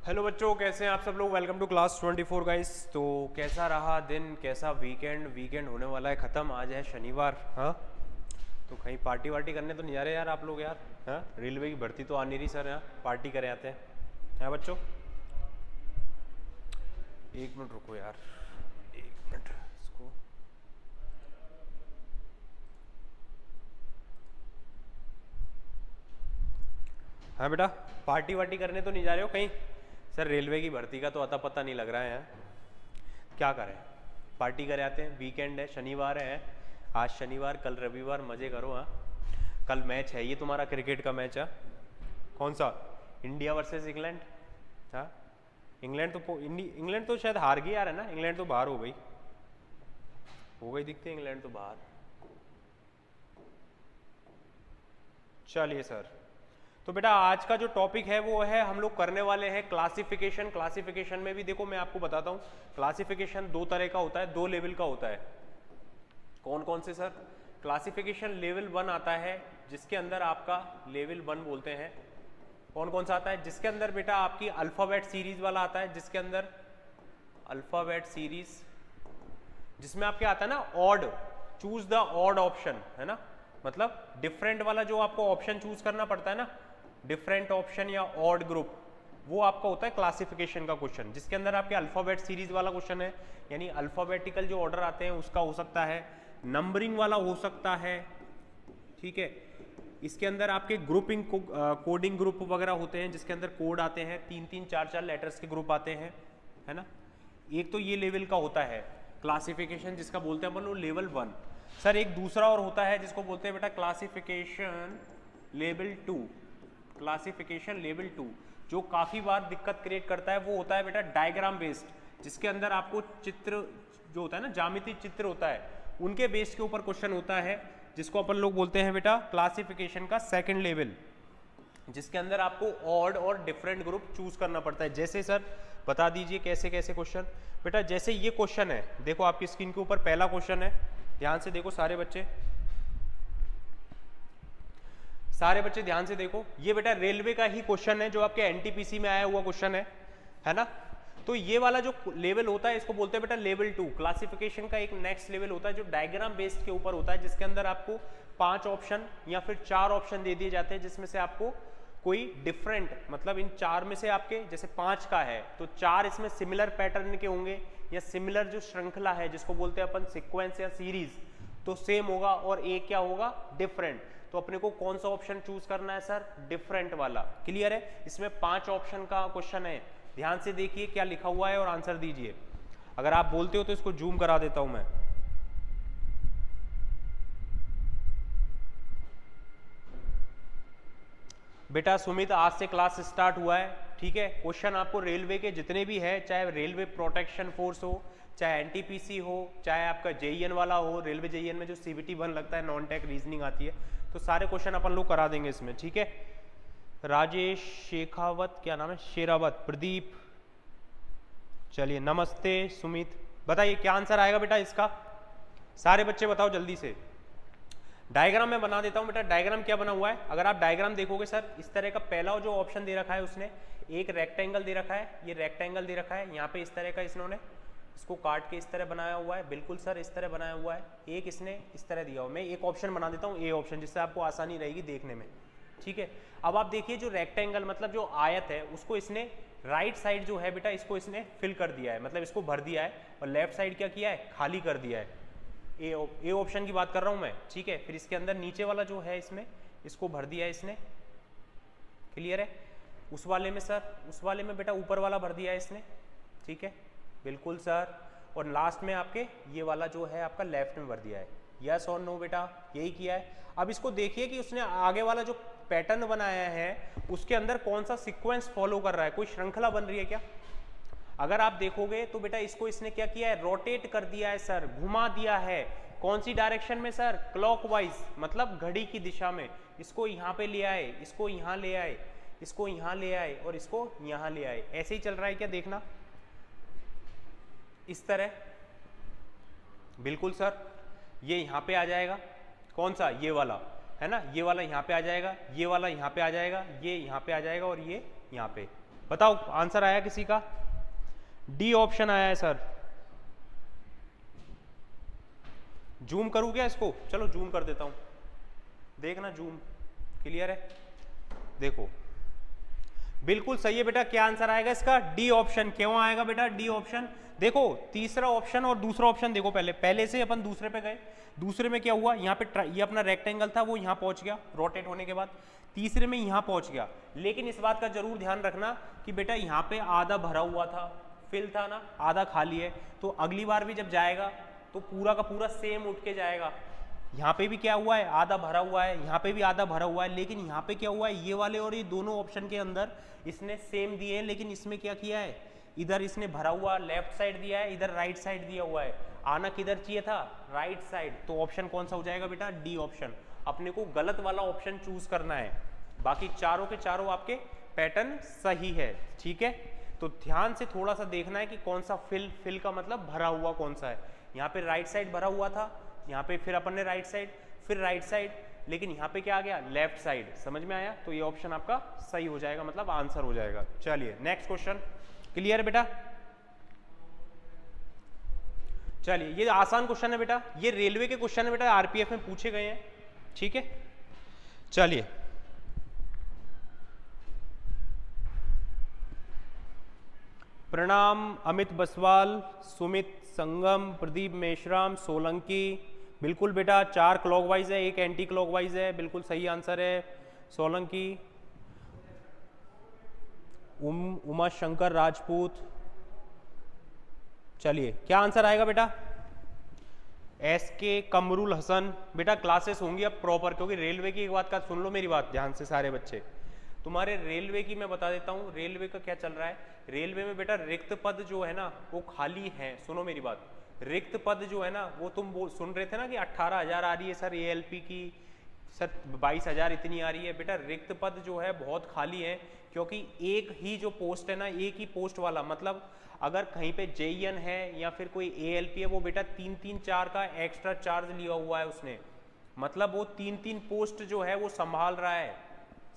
Hello बच्चों, कैसे हैं आप सब लोग। Welcome to class 24 guys. तो कैसा रहा दिन, कैसा वीकेंड होने वाला है ख़त्म। आज है शनिवार। हाँ, तो कहीं पार्टी वार्टी करने तो नहीं जा रहे यार आप लोग यार। हाँ, रेलवे की भर्ती तो आ नहीं रही सर, यहाँ पार्टी करे आते हैं। हाँ बच्चों, एक मिनट रुको यार, एक मिनट इसको। हाँ बेटा, पार्टी वार्टी करने तो नहीं जा रहे हो कहीं? सर रेलवे की भर्ती का तो अता पता नहीं लग रहा है यार, क्या करें। पार्टी करे आते हैं, वीकेंड है, शनिवार है। आज शनिवार, कल रविवार, मज़े करो। हाँ, कल मैच है ये तुम्हारा क्रिकेट का मैच है। कौन सा? India versus England. हाँ, इंग्लैंड तो शायद हार गई यार, है ना। इंग्लैंड तो बाहर हो गई दिखती है इंग्लैंड तो बाहर। चलिए सर, तो बेटा आज का जो टॉपिक है वो है, हम लोग करने वाले हैं क्लासिफिकेशन। क्लासिफिकेशन में भी देखो मैं आपको बताता हूँ, क्लासिफिकेशन दो तरह का होता है, दो लेवल का होता है। कौन कौन से सर? क्लासिफिकेशन लेवल 1 आता है, जिसके अंदर आपका लेवल 1 बोलते हैं। कौन कौन सा आता है? जिसके अंदर बेटा आपकी अल्फ़ाबेट सीरीज वाला आता है, जिसके अंदर अल्फ़ाबेट सीरीज, जिसमें आपके आता है ना odd, choose the odd option, है ना। मतलब डिफरेंट वाला जो आपको ऑप्शन चूज करना पड़ता है ना, डिफरेंट ऑप्शन या ऑड ग्रुप, वो आपका होता है क्लासिफिकेशन का क्वेश्चन, जिसके अंदर आपके अल्फ़ाबेट सीरीज वाला क्वेश्चन है। यानी अल्फ़ाबेटिकल जो ऑर्डर आते हैं उसका हो सकता है, नंबरिंग वाला हो सकता है, ठीक है। इसके अंदर आपके ग्रुपिंग कोडिंग ग्रुप वगैरह होते हैं, जिसके अंदर कोड आते हैं, 3-3 4-4 लेटर्स के ग्रुप आते हैं, है ना। एक तो ये लेवल का होता है क्लासिफिकेशन, जिसका बोलते हैं अपन वो लेवल 1। सर एक दूसरा और होता है जिसको बोलते हैं बेटा क्लासिफिकेशन लेवल 2। क्लासिफिकेशन लेवल 2 जो काफ़ी बार दिक्कत क्रिएट करता है, वो होता है बेटा डायग्राम बेस्ड, जिसके अंदर आपको चित्र जो होता है ना, ज्यामितीय चित्र होता है, उनके बेस के ऊपर क्वेश्चन होता है, जिसको अपन लोग बोलते हैं बेटा क्लासिफिकेशन का सेकंड लेवल, जिसके अंदर आपको ऑड और डिफरेंट ग्रुप चूज करना पड़ता है। जैसे सर बता दीजिए कैसे कैसे क्वेश्चन। बेटा जैसे ये क्वेश्चन है, देखो आपकी स्क्रीन के ऊपर पहला क्वेश्चन है, ध्यान से देखो सारे बच्चे, सारे बच्चे ध्यान से देखो। ये बेटा रेलवे का ही क्वेश्चन है, जो आपके एनटीपीसी में आया हुआ क्वेश्चन है ना। तो ये वाला जो लेवल होता है इसको बोलते हैं बेटा लेवल 2। क्लासिफिकेशन का एक नेक्स्ट लेवल होता है जो डायग्राम बेस्ड के ऊपर होता है, जिसके अंदर आपको 5 ऑप्शन या फिर 4 ऑप्शन दे दिए जाते हैं, जिसमें से आपको कोई डिफरेंट, मतलब इन 4 में से आपके जैसे 5 का है तो 4 इसमें सिमिलर पैटर्न के होंगे, या सिमिलर जो श्रृंखला है जिसको बोलते हैं अपन सिक्वेंस या सीरीज, तो सेम होगा, और एक क्या होगा? डिफरेंट। तो अपने को कौन सा ऑप्शन चूज करना है सर? डिफरेंट वाला। क्लियर है? इसमें 5 ऑप्शन का क्वेश्चन है, ध्यान से देखिए क्या लिखा हुआ है और आंसर दीजिए। अगर आप बोलते हो तो इसको जूम करा देता हूं मैं। बेटा सुमित, आज से क्लास स्टार्ट हुआ है, ठीक है। क्वेश्चन आपको रेलवे के जितने भी है, चाहे रेलवे प्रोटेक्शन फोर्स हो, चाहे एनटीपीसी हो, चाहे आपका जेईएन वाला हो, रेलवे जेईएन में जो सीबीटी 1 लगता है, नॉन टेक रीजनिंग आती है, तो सारे क्वेश्चन अपन लोग करा देंगे इसमें, ठीक है। राजेश शेखावत, क्या नाम है? शेरावत, प्रदीप, चलिए नमस्ते सुमित। बताइए क्या आंसर आएगा बेटा इसका, सारे बच्चे बताओ जल्दी से। डायग्राम मैं बना देता हूं बेटा। डायग्राम क्या बना हुआ है, अगर आप डायग्राम देखोगे सर, इस तरह का पहला जो ऑप्शन दे रखा है उसने, एक रेक्टेंगल दे रखा है, ये रेक्टेंगल दे रखा है, यहाँ पे इस तरह का इन्होंने इसको काट के इस तरह बनाया हुआ है, बिल्कुल सर इस तरह बनाया हुआ है। एक इसने इस तरह दिया हुआ, मैं एक ऑप्शन बना देता हूँ, ए ऑप्शन, जिससे आपको आसानी रहेगी देखने में, ठीक है। अब आप देखिए जो रेक्टेंगल मतलब जो आयत है, उसको इसने राइट साइड जो है बेटा, इसको इसने फिल कर दिया है, मतलब इसको भर दिया है, और लेफ्ट साइड क्या किया है? खाली कर दिया है। ए ऑप्शन की बात कर रहा हूं मैं, ठीक है। फिर इसके अंदर नीचे वाला जो है, इसमें इसको भर दिया है इसने। क्लियर है? उस वाले में सर, उस वाले में बेटा ऊपर वाला भर दिया है इसने, ठीक है, बिल्कुल सर। और लास्ट में आपके ये वाला जो है आपका लेफ्ट में भर दिया है। यस और नो बेटा, यही किया है। अब इसको देखिए कि उसने आगे वाला जो पैटर्न बनाया है उसके अंदर कौन सा सीक्वेंस फॉलो कर रहा है, कोई श्रृंखला बन रही है क्या? अगर आप देखोगे तो बेटा इसको इसने क्या किया है? रोटेट कर दिया है सर, घुमा दिया है। कौन सी डायरेक्शन में सर? क्लॉकवाइज, मतलब घड़ी की दिशा में। इसको यहाँ पे ले आए, इसको यहाँ ले आए, इसको यहाँ ले आए, और इसको यहाँ ले आए। ऐसे ही चल रहा है क्या? देखना इस तरह, बिल्कुल सर। ये यहाँ पे आ जाएगा, कौन सा? ये वाला, है ना। ये वाला यहाँ पे आ जाएगा, ये वाला यहाँ पे आ जाएगा, ये यहाँ पे आ जाएगा, और ये यहाँ पे। बताओ आंसर आया किसी का? डी ऑप्शन आया है सर। जूम करूं क्या इसको? चलो जूम कर देता हूं, देखना जूम क्लियर है। देखो बिल्कुल सही है बेटा। क्या आंसर आएगा इसका? D option. क्यों आएगा बेटा डी ऑप्शन? देखो तीसरा ऑप्शन और दूसरा ऑप्शन देखो, पहले से अपन दूसरे पे गए। दूसरे में क्या हुआ, यहाँ पे ये अपना रेक्टेंगल था वो यहाँ पहुंच गया रोटेट होने के बाद, तीसरे में यहाँ पहुंच गया। लेकिन इस बात का जरूर ध्यान रखना कि बेटा यहाँ पे आधा भरा हुआ था, फिल था ना, आधा खाली है। तो अगली बार भी जब जाएगा तो पूरा का पूरा सेम उठ के जाएगा। यहाँ पे भी क्या हुआ है, आधा भरा हुआ है, यहाँ पे भी आधा भरा हुआ है। लेकिन यहाँ पे क्या हुआ है, ये वाले और ये दोनों ऑप्शन के अंदर इसने सेम दिए हैं, लेकिन इसमें क्या किया है, इधर इसने भरा हुआ लेफ्ट साइड दिया है, इधर राइट साइड दिया हुआ है। आना किधर चाहिए था, राइट साइड। तो ऑप्शन कौन सा हो जाएगा बेटा? D option. अपने को गलत वाला ऑप्शन चूज करना है, बाकी चारों के चारों आपके पैटर्न सही है। ठीक है, तो ध्यान से थोड़ा सा देखना है कि कौन सा फिल का मतलब भरा हुआ कौन सा है। यहाँ पे राइट साइड भरा हुआ था, यहाँ पे फिर अपन ने राइट साइड, फिर राइट साइड, लेकिन यहाँ पे क्या आ गया, लेफ्ट साइड। समझ में आया? तो ये ऑप्शन आपका सही हो जाएगा, मतलब आंसर हो जाएगा। चलिए नेक्स्ट क्वेश्चन। क्लियर है बेटा? चलिए ये आसान क्वेश्चन है बेटा, ये रेलवे के क्वेश्चन है बेटा, आरपीएफ में पूछे गए हैं। ठीक है, चलिए प्रणाम अमित बसवाल, सुमित संगम, प्रदीप मेश्राम, सोलंकी। बिल्कुल बेटा, 4 क्लॉकवाइज है, 1 एंटी क्लॉकवाइज है, बिल्कुल सही आंसर है सोलंकी। उमा शंकर राजपूत। चलिए क्या आंसर आएगा बेटा? एसके कमरुल हसन। बेटा क्लासेस होंगी अब प्रॉपर, क्योंकि रेलवे की एक बात का सुन लो मेरी बात ध्यान से सारे बच्चे। तुम्हारे रेलवे की मैं बता देता हूँ, रेलवे का क्या चल रहा है। रेलवे में बेटा रिक्त पद जो है ना वो खाली है। सुनो मेरी बात, रिक्त पद जो है ना वो तुम सुन रहे थे ना कि 18,000 आ रही है सर एएलपी की, सर 22,000 इतनी आ रही है। बेटा रिक्त पद जो है बहुत खाली है, क्योंकि एक ही जो पोस्ट है ना, एक ही पोस्ट वाला, मतलब अगर कहीं पे जेईएन है या फिर कोई एएलपी है, वो बेटा 3-3-4 का एक्स्ट्रा चार्ज लिया हुआ है उसने, मतलब वो 3-3 पोस्ट जो है वो संभाल रहा है।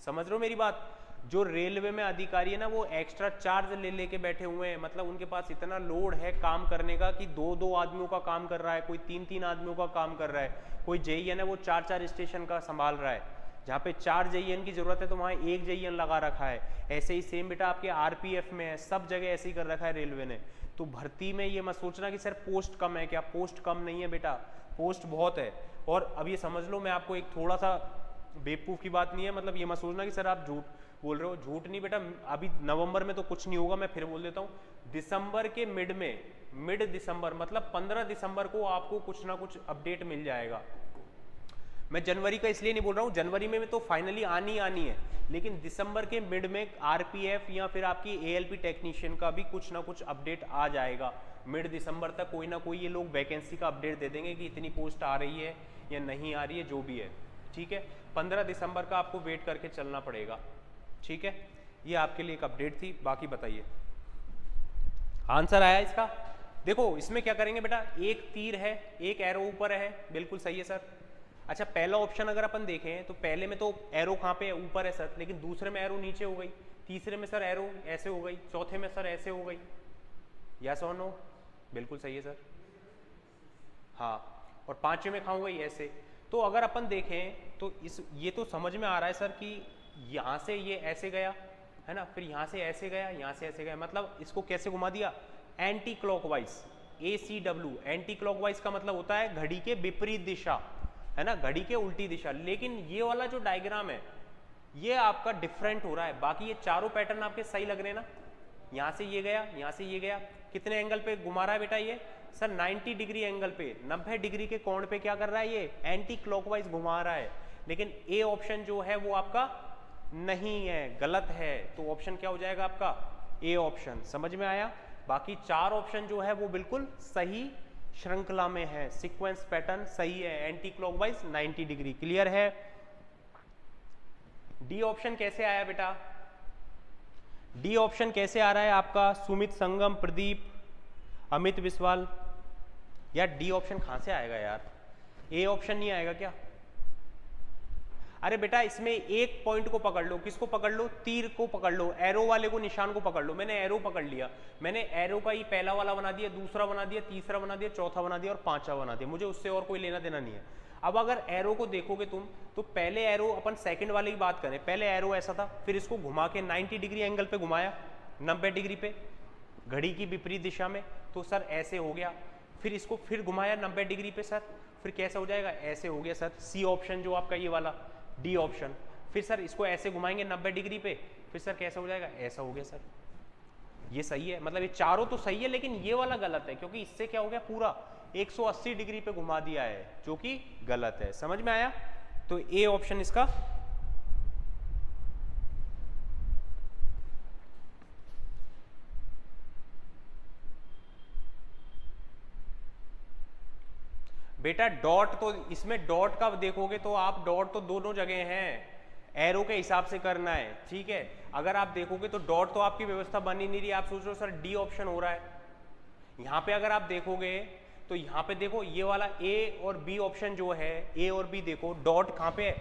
समझ रहे हो मेरी बात? जो रेलवे में अधिकारी है ना वो एक्स्ट्रा चार्ज लेके बैठे हुए हैं, मतलब उनके पास इतना लोड है काम करने का कि 2-2 आदमियों का काम कर रहा है, कोई 3-3 आदमियों का काम कर रहा है, कोई जेईएन है वो 4-4 स्टेशन का संभाल रहा है। जहाँ पे 4 जेईएन की जरूरत है तो वहाँ 1 जेईएन लगा रखा है। ऐसे ही सेम बेटा आपके आरपीएफ में है, सब जगह ऐसे ही कर रखा है रेलवे ने। तो भर्ती में ये मत सोचना कि सर पोस्ट कम है, क्या पोस्ट कम नहीं है बेटा, पोस्ट बहुत है। और अब ये समझ लो, मैं आपको एक थोड़ा सा बेवकूफ़ की बात नहीं है, मतलब ये मत सोचना कि सर आप झूठ बोल रहे हो। झूठ नहीं बेटा, अभी नवंबर में तो कुछ नहीं होगा, मैं फिर बोल देता हूँ, दिसंबर के मिड दिसंबर मतलब 15 दिसंबर को आपको कुछ ना कुछ अपडेट मिल जाएगा। मैं जनवरी का इसलिए नहीं बोल रहा हूँ, जनवरी में तो फाइनली आनी है, लेकिन दिसंबर के मिड में आरपीएफ या फिर आपकी एएलपी टेक्नीशियन का भी कुछ ना कुछ अपडेट आ जाएगा। मिड दिसंबर तक कोई ना कोई ये लोग वैकेंसी का अपडेट दे देंगे कि इतनी पोस्ट आ रही है या नहीं आ रही है, जो भी है। ठीक है, 15 दिसंबर का आपको वेट करके चलना पड़ेगा। ठीक है, ये आपके लिए एक अपडेट थी। बाकी बताइए आंसर आया इसका? देखो इसमें क्या करेंगे बेटा, एक तीर है, एक एरो ऊपर है, बिल्कुल सही है सर। अच्छा पहला ऑप्शन अगर अपन देखें तो पहले में तो एरो कहाँ पे ऊपर है सर, लेकिन दूसरे में एरो नीचे हो गई, तीसरे में सर एरो ऐसे हो गई, चौथे में सर ऐसे हो गई। यस और नो? बिल्कुल सही है सर। हाँ, और पांचवें में कहाँ हो गई, ऐसे। तो अगर अपन देखें तो ये तो समझ में आ रहा है सर कि यहाँ से ये ऐसे गया है ना, फिर यहाँ से ऐसे गया, यहाँ से ऐसे गया, मतलब इसको कैसे घुमा दिया, anti clockwise. ACW anti clockwise का मतलब होता है घड़ी के विपरीत दिशा, है ना, घड़ी के उल्टी दिशा। लेकिन ये वाला जो डायग्राम है ये आपका डिफरेंट हो रहा है। बाकी ये चारों पैटर्न आपके सही लग रहे हैं ना, यहाँ से ये गया, यहाँ से ये गया, कितने एंगल पे घुमा रहा है बेटा ये सर, 90 डिग्री एंगल पे, 90 डिग्री के कोण पे क्या कर रहा है ये, एंटी क्लॉकवाइज घुमा रहा है। लेकिन ए ऑप्शन जो है वो आपका नहीं है, गलत है। तो ऑप्शन क्या हो जाएगा आपका, ए ऑप्शन। समझ में आया? बाकी 4 ऑप्शन जो है वो बिल्कुल सही श्रृंखला में है, सीक्वेंस पैटर्न सही है, एंटी क्लॉकवाइज 90 डिग्री। क्लियर है? डी ऑप्शन कैसे आया बेटा? डी ऑप्शन कैसे आ रहा है आपका? सुमित संगम, प्रदीप, अमित विश्वाल। यार डी ऑप्शन कहां से आएगा यार, ए ऑप्शन नहीं आएगा क्या? अरे बेटा इसमें एक पॉइंट को पकड़ लो, किसको पकड़ लो, तीर को पकड़ लो, एरो वाले को, निशान को पकड़ लो। मैंने एरो पकड़ लिया, मैंने एरो का ही पहला वाला बना दिया, दूसरा बना दिया, तीसरा बना दिया, चौथा बना दिया और पांचवा बना दिया, मुझे उससे और कोई लेना देना नहीं है। अब अगर एरो को देखोगे तुम तो पहले एरो अपन सेकंड वाले की बात करें, पहले एरो ऐसा था, फिर इसको घुमा के 90 डिग्री एंगल पे घुमाया, 90 डिग्री पे घड़ी की विपरीत दिशा में, तो सर ऐसे हो गया। फिर इसको फिर घुमाया 90 डिग्री पे सर, फिर कैसा हो जाएगा, ऐसे हो गया सर, सी ऑप्शन जो आपका ये वाला, डी ऑप्शन। फिर सर इसको ऐसे घुमाएंगे 90 डिग्री पे, फिर सर कैसा हो जाएगा, ऐसा हो गया सर। ये सही है, मतलब ये चारों तो सही है, लेकिन ये वाला गलत है, क्योंकि इससे क्या हो गया, पूरा 180 डिग्री पे घुमा दिया है, जो कि गलत है। समझ में आया? तो ए ऑप्शन इसका बेटा डॉट, तो इसमें डॉट का देखोगे तो आप डॉट तो दोनों जगह हैं, एरो के हिसाब से करना है, ठीक है। अगर आप देखोगे तो डॉट तो आपकी व्यवस्था बन ही नहीं रही, आप सोच रहे हो सर डी ऑप्शन हो रहा है। यहाँ पे अगर आप देखोगे तो यहाँ पे देखो ये वाला ए और बी ऑप्शन जो है, ए और बी देखो, डॉट कहाँ पे है,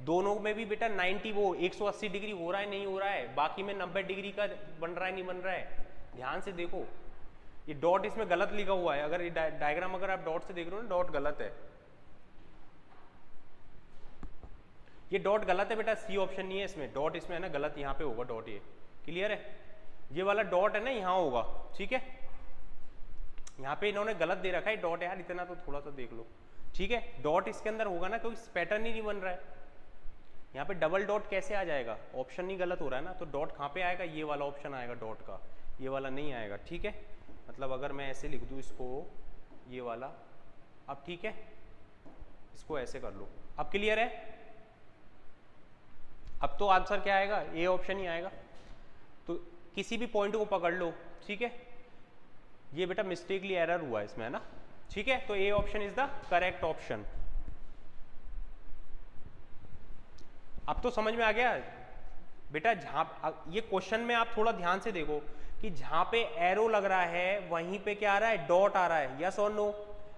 दोनों में भी बेटा 90 वो 180 डिग्री हो रहा है नहीं हो रहा है, बाकी में 90 डिग्री का बन रहा है नहीं बन रहा है। ध्यान से देखो, ये डॉट इसमें गलत लिखा हुआ है, अगर ये डायग्राम अगर आप डॉट से देख रहे हो ना, डॉट गलत है, ये डॉट गलत है बेटा, सी ऑप्शन नहीं है इसमें, डॉट इसमें है ना गलत, यहाँ पे होगा डॉट, ये क्लियर है, ये वाला डॉट है ना यहाँ होगा, ठीक है। यहाँ पे इन्होंने गलत दे रखा है डॉट, यार इतना तो थोड़ा सा देख लो, ठीक है। डॉट इसके अंदर होगा ना, क्योंकि पैटर्न ही नहीं बन रहा है। यहाँ पे डबल डॉट कैसे आ जाएगा, ऑप्शन ही गलत हो रहा है ना, तो डॉट कहाँ पे आएगा, ये वाला ऑप्शन आएगा डॉट का, ये वाला नहीं आएगा, ठीक है। मतलब अगर मैं ऐसे लिख दूँ इसको, ये वाला, अब ठीक है, इसको ऐसे कर लो, अब क्लियर है। अब तो आंसर क्या आएगा, ए ऑप्शन ही आएगा। तो किसी भी पॉइंट को पकड़ लो, ठीक है। ये बेटा मिस्टेकली एरर हुआ है इसमें, है ना, ठीक है। तो A option is the correct option. अब तो समझ में आ गया बेटा, जहां ये क्वेश्चन में आप थोड़ा ध्यान से देखो कि जहां पे एरो लग रहा है वहीं पे क्या आ रहा है, डॉट आ रहा है, यस और नो।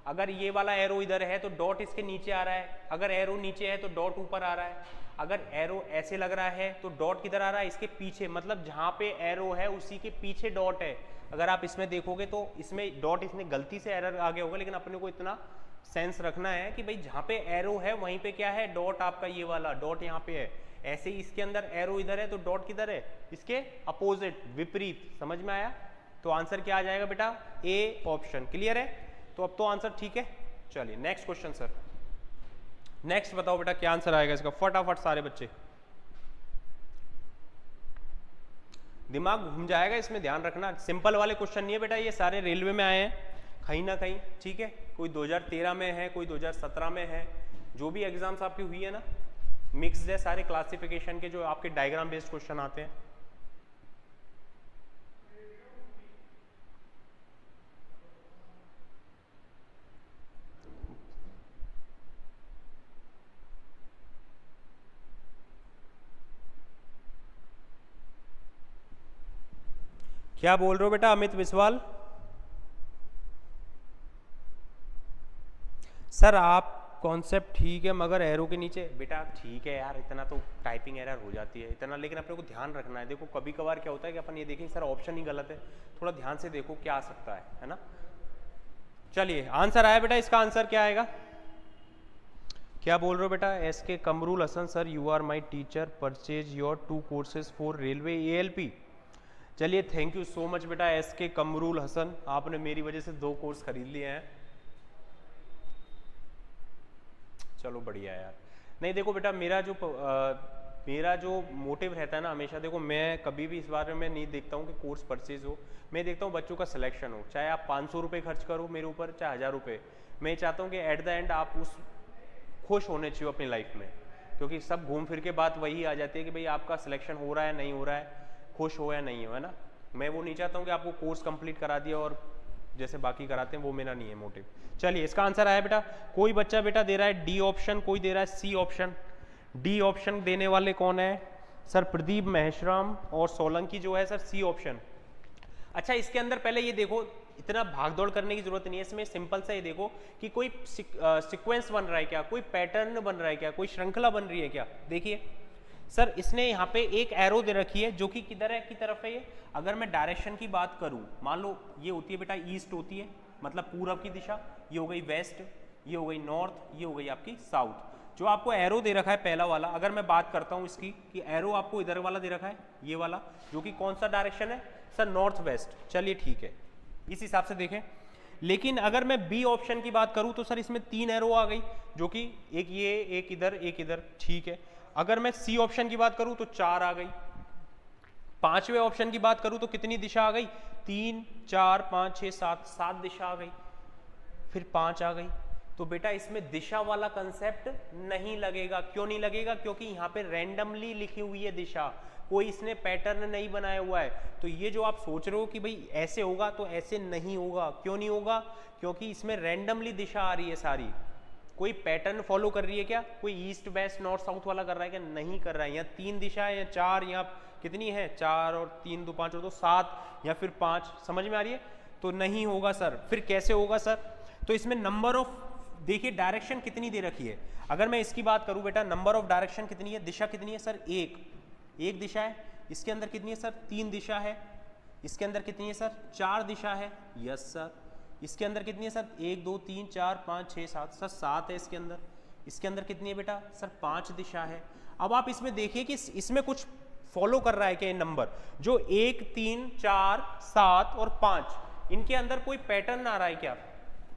अगर ये वाला एरो इधर है तो डॉट इसके नीचे आ रहा है, अगर एरो नीचे है तो डॉट ऊपर आ रहा है, अगर एरो ऐसे लग रहा है तो डॉट किधर आ रहा है, इसके पीछे, मतलब जहां पे एरो है उसी के पीछे डॉट है। अगर आप इसमें देखोगे तो इसमें डॉट, इसने गलती से एरर आ गया होगा, लेकिन अपने को इतना सेंस रखना है कि भाई जहां पे एरो है वहीं पे क्या है, डॉट, आपका ये वाला डॉट यहाँ पे है। ऐसे ही इसके अंदर एरो इधर है तो डॉट किधर है, इसके अपोजिट, विपरीत। समझ में आया? तो आंसर क्या आ जाएगा बेटा, ए ऑप्शन। क्लियर है? तो अब तो आंसर ठीक है। चलिए नेक्स्ट क्वेश्चन सर, नेक्स्ट बताओ बेटा क्या आंसर आएगा इसका, फटाफट सारे बच्चे, दिमाग घूम जाएगा इसमें, ध्यान रखना। सिंपल वाले क्वेश्चन नहीं है बेटा, ये सारे रेलवे में आए हैं कहीं ना कहीं, ठीक है। कोई 2013 में है, कोई 2017 में है, जो भी एग्जाम्स आपकी हुई है ना, मिक्स्ड है सारे क्लासिफिकेशन के, जो आपके डायग्राम बेस्ड क्वेश्चन आते हैं। क्या बोल रहे हो बेटा अमित विस्वाल? सर आप कॉन्सेप्ट ठीक है मगर एरो के नीचे, बेटा ठीक है यार, इतना तो टाइपिंग एरर हो जाती है इतना, लेकिन अपने को ध्यान रखना है। देखो कभी कभार क्या होता है कि अपन ये देखें सर ऑप्शन ही गलत है, थोड़ा ध्यान से देखो क्या आ सकता है ना। चलिए आंसर आया बेटा, इसका आंसर क्या आएगा, क्या बोल रहे हो बेटा? S K Kamrul Hasan sir, you are my teacher, purchase your 2 courses for railway ALP। चलिए थैंक यू सो मच बेटा एस के कमरुल हसन, आपने मेरी वजह से 2 कोर्स खरीद लिए हैं। चलो बढ़िया यार। नहीं देखो बेटा, मेरा जो मोटिव रहता है ना हमेशा, देखो मैं कभी भी इस बारे में नहीं देखता हूँ कि कोर्स परचेज हो, मैं देखता हूँ बच्चों का सिलेक्शन हो। चाहे आप 500 रुपये खर्च करो मेरे ऊपर, चाहे 1000 रुपये, मैं चाहता हूँ कि एट द एंड आप उस खुश होने चाहिए अपनी लाइफ में, क्योंकि सब घूम फिर के बात वही आ जाती है कि भाई आपका सिलेक्शन हो रहा है नहीं हो रहा है, खुश हो या नहीं हो, है ना। मैं वो नहीं चाहता हूँ कि आपको कोर्स कंप्लीट करा दिया और जैसे बाकी कराते हैं, वो मेरा नहीं है मोटिव। चलिए इसका आंसर आया बेटा, कोई बच्चा बेटा दे रहा है डी ऑप्शन, कोई दे रहा है सी ऑप्शन। डी ऑप्शन देने वाले कौन है सर? प्रदीप महेश्वरम और सोलंकी जो है सर सी ऑप्शन। अच्छा इसके अंदर पहले ये देखो, इतना भागदौड़ करने की जरूरत नहीं है इसमें। सिंपल सा ये देखो कि कोई सीक्वेंस बन रहा है क्या, कोई पैटर्न बन रहा है क्या, कोई श्रृंखला बन रही है क्या। देखिए सर इसने यहाँ पे एक एरो दे रखी है जो कि किधर है, की तरफ है ये। अगर मैं डायरेक्शन की बात करूँ, मान लो ये होती है बेटा ईस्ट होती है, मतलब पूरब की दिशा, ये हो गई वेस्ट, ये हो गई नॉर्थ, ये हो गई आपकी साउथ। जो आपको एरो दे रखा है पहला वाला, अगर मैं बात करता हूँ इसकी कि एरो आपको इधर वाला दे रखा है, ये वाला, जो कि कौन सा डायरेक्शन है सर, नॉर्थ वेस्ट। चलिए ठीक है, इस हिसाब से देखें। लेकिन अगर मैं बी ऑप्शन की बात करूं तो सर इसमें 3 एरो आ गई, जो कि एक ये, एक इधर, एक इधर, ठीक है। अगर मैं सी ऑप्शन की बात करूं तो 4 आ गई। 5वें ऑप्शन की बात करूं तो कितनी दिशा आ गई, 3, 4, 5, 6, 7 दिशा आ गई, फिर 5 आ गई। तो बेटा इसमें दिशा वाला कंसेप्ट नहीं लगेगा। क्यों नहीं लगेगा, क्योंकि यहाँ पे रैंडमली लिखी हुई है दिशा, कोई इसने पैटर्न नहीं बनाया हुआ है। तो ये जो आप सोच रहे हो कि भाई ऐसे होगा, तो ऐसे नहीं होगा। क्यों नहीं होगा, क्योंकि इसमें रैंडमली दिशा आ रही है सारी, कोई पैटर्न फॉलो कर रही है क्या, कोई ईस्ट वेस्ट नॉर्थ साउथ वाला कर रहा है क्या, नहीं कर रहा है। यहाँ 3 दिशा है या 4, यहाँ कितनी है, 4 और 3 2 5 और 2 7, या फिर 5, समझ में आ रही है। तो नहीं होगा सर। फिर कैसे होगा सर, तो इसमें नंबर ऑफ, देखिए डायरेक्शन कितनी दे रखी है। अगर मैं इसकी बात करूं बेटा, नंबर ऑफ डायरेक्शन कितनी है, दिशा कितनी है सर, एक दिशा है। इसके अंदर कितनी है सर, 3 दिशा है। इसके अंदर कितनी है सर, 4 दिशा है। Yes sir. इसके अंदर कितनी है सर, 1 2 3 4 5 6 7, सर 7 है इसके अंदर। इसके अंदर कितनी है बेटा सर, 5 दिशा है। अब आप इसमें देखिए कि इसमें कुछ फॉलो कर रहा है क्या ये नंबर, जो 1 3 4 7 और 5, इनके अंदर कोई पैटर्न आ रहा है क्या,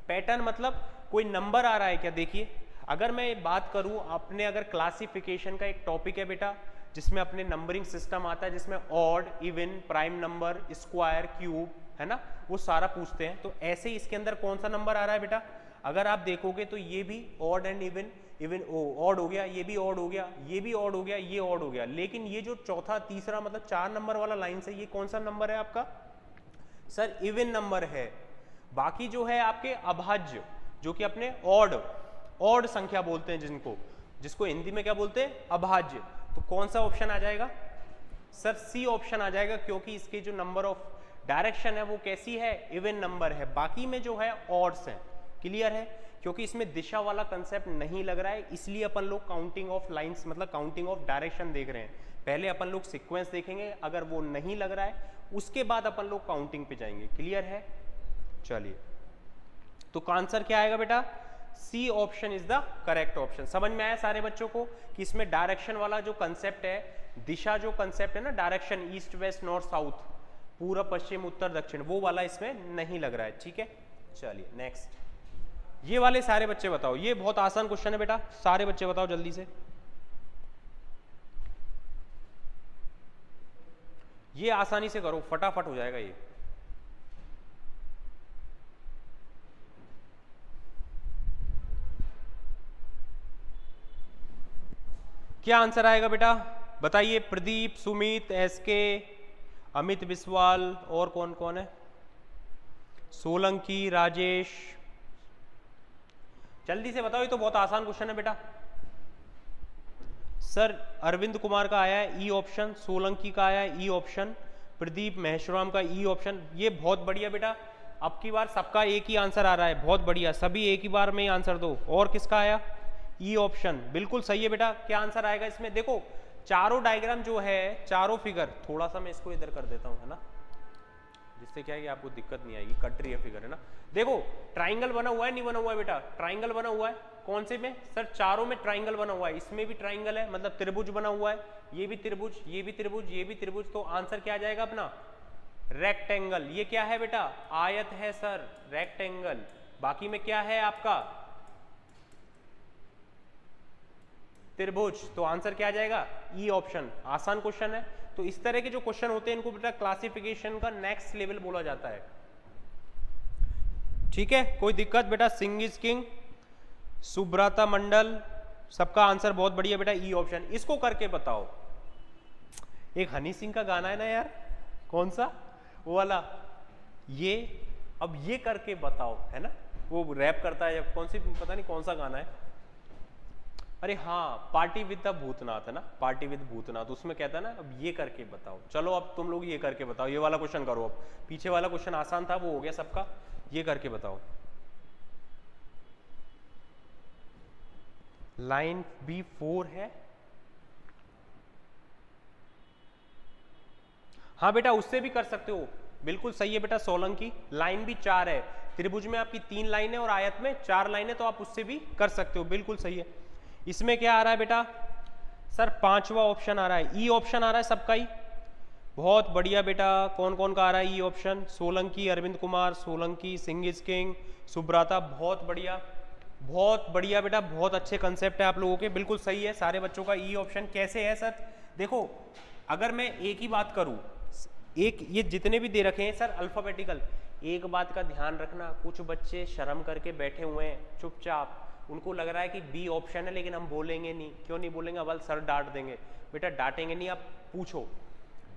पैटर्न मतलब कोई नंबर आ रहा है क्या। देखिए अगर मैं बात करूं, अपने अगर क्लासिफिकेशन का एक टॉपिक है बेटा जिसमें अपने नंबरिंग सिस्टम आता है, जिसमें odd, even, prime number, square, cube, है ना, वो सारा पूछते हैं। तो ऐसे ही इसके अंदर कौन सा नंबर आ रहा है बेटा, अगर आप देखोगे तो ये भी odd and even, even odd हो गया, ये भी ऑड हो गया, ये भी ऑड हो गया, ये ऑड हो गया। लेकिन ये जो चौथा तीसरा मतलब 4 नंबर वाला लाइन से, ये कौन सा नंबर है आपका सर, इवन नंबर है। बाकी जो है आपके अभाज्य, जो कि अपने ऑड संख्या बोलते हैं, जिसको हिंदी में क्या बोलते हैं, अभाज्य। तो कौन सा ऑप्शन आ जाएगा सर, सी ऑप्शन आ जाएगा, क्योंकि इसके जो नंबर ऑफ डायरेक्शन है वो कैसी है, इवन नंबर है। बाकी में जो है ऑड्स हैं। क्लियर है, क्योंकि इसमें दिशा वाला कंसेप्ट नहीं लग रहा है, इसलिए अपन लोग काउंटिंग ऑफ लाइंस मतलब काउंटिंग ऑफ डायरेक्शन देख रहे हैं। पहले अपन लोग सीक्वेंस देखेंगे, अगर वो नहीं लग रहा है उसके बाद अपन लोग काउंटिंग पे जाएंगे। क्लियर है, चलिए तो आंसर क्या आएगा बेटा, C option is the correct option. समझ में आया सारे बच्चों को कि इसमें डायरेक्शन वाला जो कंसेप्ट है, दिशा जो कंसेप्ट है ना, direction east west north south, पूर्व पश्चिम उत्तर दक्षिण, वो वाला इसमें नहीं लग रहा है। ठीक है, चलिए नेक्स्ट। ये वाले सारे बच्चे बताओ, ये बहुत आसान क्वेश्चन है बेटा, सारे बच्चे बताओ जल्दी से। ये आसानी से करो, फटाफट हो जाएगा ये। क्या आंसर आएगा बेटा बताइए। प्रदीप, सुमित, एसके, अमित बिस्वाल, और कौन कौन है, सोलंकी, राजेश, जल्दी से बताओ। ये तो बहुत आसान क्वेश्चन है बेटा। सर अरविंद कुमार का आया है ई ऑप्शन, सोलंकी का आया है ई ऑप्शन, प्रदीप महेश्वराम का ई ऑप्शन। ये बहुत बढ़िया बेटा, अब की बार सबका एक ही आंसर आ रहा है, बहुत बढ़िया, सभी एक ही बार में ही आंसर दो। और किसका आया, ई ऑप्शन, बिल्कुल सही है बेटा। क्या आंसर आएगा इसमें, देखो चारों डायग्राम जो है, चारों फिगर, थोड़ा सा मैं इसको इधर कर देता हूँ, है ना, जिससे क्या है कि आपको दिक्कत नहीं आएगी, कट रही है फिगर, है ना। देखो ट्राइंगल बना हुआ है, नहीं बना हुआ है बेटा, ट्राइंगल बना हुआ है। कौन से में सर, चारों में ट्राइंगल बना हुआ है। इसमें भी ट्राइंगल है, मतलब त्रिभुज बना हुआ है, ये भी त्रिभुज, ये भी त्रिभुज, ये भी त्रिभुज। तो आंसर क्या आ जाएगा अपना, रेक्टेंगल। ये क्या है बेटा, आयत है सर, रेक्टेंगल। बाकी में क्या है आपका, त्रिभुज। तो आंसर क्या आ जाएगा, ई ऑप्शन। आसान क्वेश्चन है। तो इस तरह के जो क्वेश्चन होते हैं इनको बेटा क्लासिफिकेशन का नेक्स्ट लेवल बोला जाता है। ठीक है, कोई दिक्कत बेटा। सिंह इज किंग, सुब्रता मंडल, सबका आंसर बहुत बढ़िया बेटा, ई ऑप्शन। इसको करके बताओ। एक हनी सिंह का गाना है ना यार, कौन सा, वो वाला, ये, अब ये करके बताओ, है ना, वो रैप करता है, कौन सी, पता नहीं कौन सा गाना है। अरे हाँ, पार्टी विद द भूतनाथ है ना, पार्टी विद भूतनाथ, उसमें कहता है ना अब ये करके बताओ। चलो अब तुम लोग ये करके बताओ, ये वाला क्वेश्चन करो। अब पीछे वाला क्वेश्चन आसान था, वो हो गया सबका, ये करके बताओ। लाइन बी 4 है। हाँ बेटा उससे भी कर सकते हो, बिल्कुल सही है बेटा। सोलंकी लाइन भी 4 है, त्रिभुज में आपकी 3 लाइन है और आयत में 4 लाइन है, तो आप उससे भी कर सकते हो, बिल्कुल सही है। इसमें क्या आ रहा है बेटा सर, 5वां ऑप्शन आ रहा है, ई ऑप्शन आ रहा है सबका ही। बहुत बढ़िया बेटा, कौन कौन का आ रहा है E option? Solanki, Arvind Kumar, Solanki, Singh is king, Subrata, बहुत बढ़िया, बहुत बढ़िया बेटा, बहुत अच्छे कंसेप्ट है आप लोगों के, बिल्कुल सही है सारे बच्चों का ई ऑप्शन। कैसे है सर? देखो अगर मैं एक ही बात करूं, एक ये जितने भी दे रखे हैं सर अल्फाबेटिकल, एक बात का ध्यान रखना, कुछ बच्चे शर्म करके बैठे हुए हैं चुपचाप, उनको लग रहा है कि बी ऑप्शन है लेकिन हम बोलेंगे नहीं। क्यों नहीं बोलेंगे? अवल सर डांट देंगे। बेटा डांटेंगे नहीं, आप पूछो।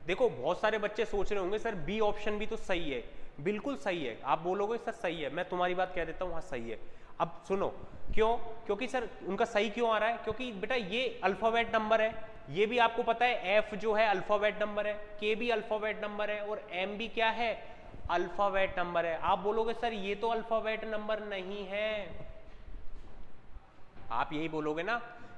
देखो बहुत सारे बच्चे सोच रहे होंगे सर बी ऑप्शन भी तो सही है, बिल्कुल सही है। आप बोलोगे सर सही है, मैं तुम्हारी बात कह देता हूँ हाँ सही है। अब सुनो क्यों, क्योंकि सर उनका सही क्यों आ रहा है? क्योंकि बेटा ये अल्फाबेट नंबर है, ये भी आपको पता है, एफ जो है अल्फाबेट नंबर है, के भी अल्फाबेट नंबर है और एम भी क्या है? अल्फाबेट नंबर है। आप बोलोगे सर ये तो अल्फाबेट नंबर नहीं है, आप यही बोलोगे ना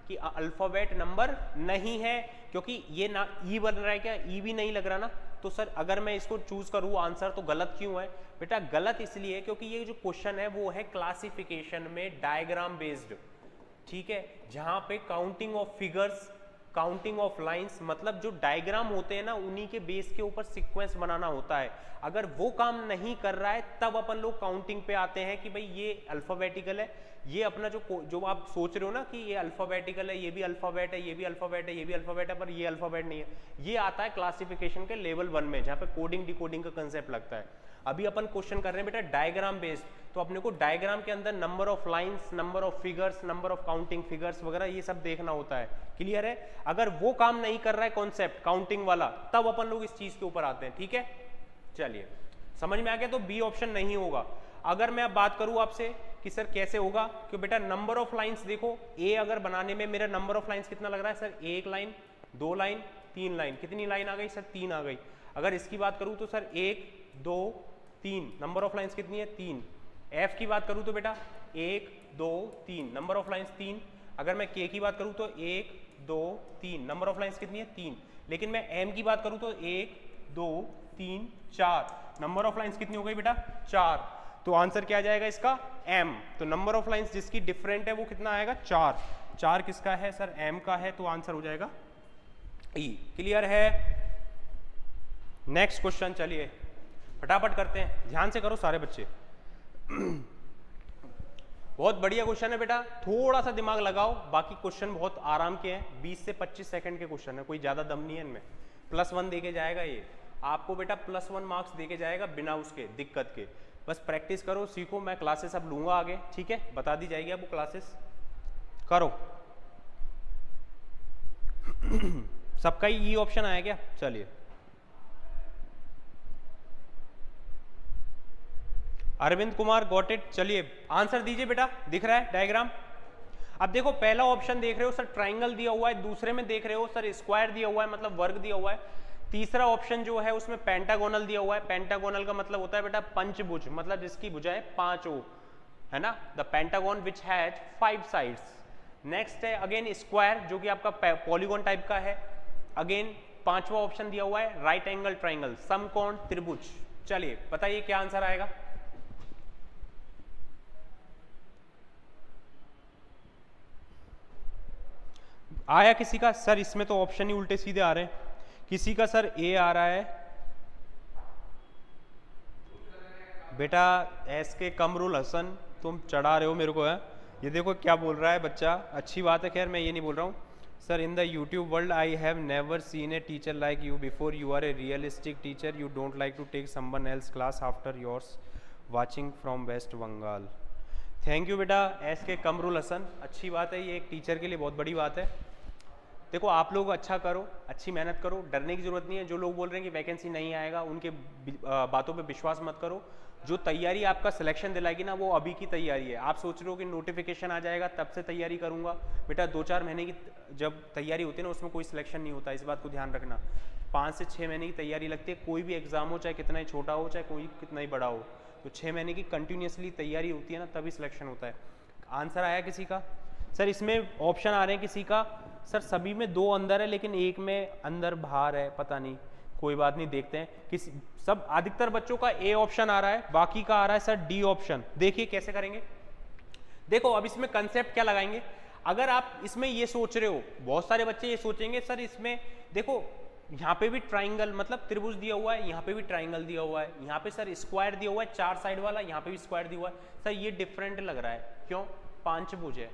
कि अल्फाबेट नंबर नहीं है, क्योंकि ये ना ई बन रहा है, क्या ई भी नहीं लग रहा ना? तो सर अगर मैं इसको चूज करूँ आंसर तो गलत क्यों है? बेटा गलत इसलिए क्योंकि ये जो क्वेश्चन है वो है क्लासिफिकेशन में डायग्राम बेस्ड, ठीक है, जहां पे counting of figures, counting of lines, मतलब जो डायग्राम होते हैं ना उन्हीं के बेस के ऊपर सीक्वेंस बनाना होता है। अगर वो काम नहीं कर रहा है तब अपन लोग काउंटिंग पे आते हैं कि भाई ये अल्फाबेटिकल है, ये अपना जो आप सोच रहे हो ना कि ये अल्फाबेटिकल है, ये भी अल्फाबेट है, ये भी अल्फाबेट है, ये भी अल्फाबेट है, पर ये अल्फाबेट नहीं है, ये आता है क्लासिफिकेशन के लेवल 1 में, जहाँ पे कोडिंग डिकोडिंग का कंसेप्ट लगता है। अभी अपन क्वेश्चन कर रहे हैं बेटा डायग्राम बेस्ड, तो अपने को डायग्राम के अंदर number of lines, number of figures, number of counting figures वगैरह ये सब देखना होता है। क्लियर है? अगर वो काम नहीं कर रहा है कॉन्सेप्ट काउंटिंग वाला, तब अपन लोग इस चीज के ऊपर आते हैं। ठीक है, चलिए समझ में आ गया। तो बी ऑप्शन नहीं होगा। अगर मैं अब बात करूं आपसे कि सर कैसे होगा, कि बेटा नंबर ऑफ लाइंस देखो, ए अगर बनाने में मेरा नंबर ऑफ लाइंस कितना लग रहा है सर? 1 line, 2 line, 3 line. कितनी लाइन आ गई सर? 3 आ गई। अगर इसकी बात करूं तो सर 1 2 3, नंबर ऑफ लाइंस कितनी है? 3। एफ की बात करूं तो बेटा 1 2 3, नंबर ऑफ लाइंस 3। अगर मैं के की बात करूं तो 1 2 3, नंबर ऑफ लाइंस कितनी है? 3। लेकिन मैं एम की बात करूं तो 1 2 3 4, नंबर ऑफ लाइंस कितनी हो गई बेटा? 4। तो आंसर क्या आ जाएगा इसका? एम। तो नंबर ऑफ लाइंस जिसकी डिफरेंट है वो कितना आएगा? 4। 4 किसका है सर? एम का है, तो आंसर हो जाएगा ई। क्लियर है? नेक्स्ट क्वेश्चन, चलिए फटाफट करते हैं, ध्यान से करो सारे बच्चे। बहुत बढ़िया क्वेश्चन है बेटा, थोड़ा सा दिमाग लगाओ, बाकी क्वेश्चन बहुत आराम के हैं, 20 से 25 सेकंड के क्वेश्चन है, कोई ज्यादा दम नहीं है इनमें। +1 देके जाएगा ये आपको बेटा, +1 मार्क्स देके जाएगा बिना उसके दिक्कत के। बस प्रैक्टिस करो, सीखो। मैं क्लासेस अब लूंगा आगे, ठीक है, बता दी जाएगी आपको क्लासेस, करो। सबका ही ई ऑप्शन आया क्या? चलिए अरविंद कुमार गॉट इट। चलिए आंसर दीजिए बेटा, दिख रहा है डायग्राम? अब देखो पहला ऑप्शन देख रहे हो सर ट्राइंगल दिया हुआ है, दूसरे में देख रहे हो सर स्क्वायर दिया हुआ है, मतलब वर्ग दिया हुआ है। तीसरा ऑप्शन जो है उसमें पेंटागोनल दिया हुआ है। पेंटागोनल का मतलब होता है बेटा पंचभुज, मतलब जिसकी भुजाएं 5 हो, है ना, the pentagon which has 5 sides. Next है अगेन स्क्वायर, जो कि आपका पॉलीगॉन टाइप का है। अगेन 5वां ऑप्शन दिया हुआ है राइट एंगल ट्राइंगल, समकोण त्रिभुज। चलिए बताइए क्या आंसर आएगा? आया किसी का? सर इसमें तो ऑप्शन ही उल्टे सीधे आ रहे हैं। किसी का सर ए आ रहा है बेटा, एस के कमरुल हसन, तुम चढ़ा रहे हो मेरे को है। ये देखो क्या बोल रहा है बच्चा, अच्छी बात है, खैर मैं ये नहीं बोल रहा हूँ। Sir in the YouTube world I have never seen a teacher like you before, you are a realistic teacher, you don't like to take someone else class after yours, watching from West Bengal. Thank you बेटा S K Kamrul Hasan, अच्छी बात है, ये एक teacher के लिए बहुत बड़ी बात है। देखो आप लोग अच्छा करो, अच्छी मेहनत करो, डरने की जरूरत नहीं है। जो लोग बोल रहे हैं कि वैकेंसी नहीं आएगा उनके बातों पे विश्वास मत करो। जो तैयारी आपका सिलेक्शन दिलाएगी ना वो अभी की तैयारी है। आप सोच रहे हो कि नोटिफिकेशन आ जाएगा तब से तैयारी करूंगा, बेटा 2-4 महीने की जब तैयारी होती है ना उसमें कोई सिलेक्शन नहीं होता, इस बात को ध्यान रखना। 5 से 6 महीने की तैयारी लगती है, कोई भी एग्जाम हो चाहे कितना ही छोटा हो चाहे कोई कितना ही बड़ा हो, तो 6 महीने की कंटिन्यूसली तैयारी होती है ना तभी सिलेक्शन होता है। आंसर आया किसी का? सर इसमें ऑप्शन आ रहे हैं किसी का, सर सभी में 2 अंदर है लेकिन एक में अंदर बाहर है, पता नहीं, कोई बात नहीं, देखते हैं। किसी सब अधिकतर बच्चों का ए ऑप्शन आ रहा है, बाकी का आ रहा है सर डी ऑप्शन। देखिए कैसे करेंगे। देखो अब इसमें कंसेप्ट क्या लगाएंगे। अगर आप इसमें ये सोच रहे हो, बहुत सारे बच्चे ये सोचेंगे सर इसमें देखो यहाँ पे भी ट्राइंगल मतलब त्रिभुज दिया हुआ है, यहाँ पे भी ट्राइंगल दिया हुआ है, यहाँ पे सर स्क्वायर दिया हुआ है 4 साइड वाला, यहाँ पे भी स्क्वायर दिया हुआ है, सर ये डिफरेंट लग रहा है, क्यों? पांचभुज है।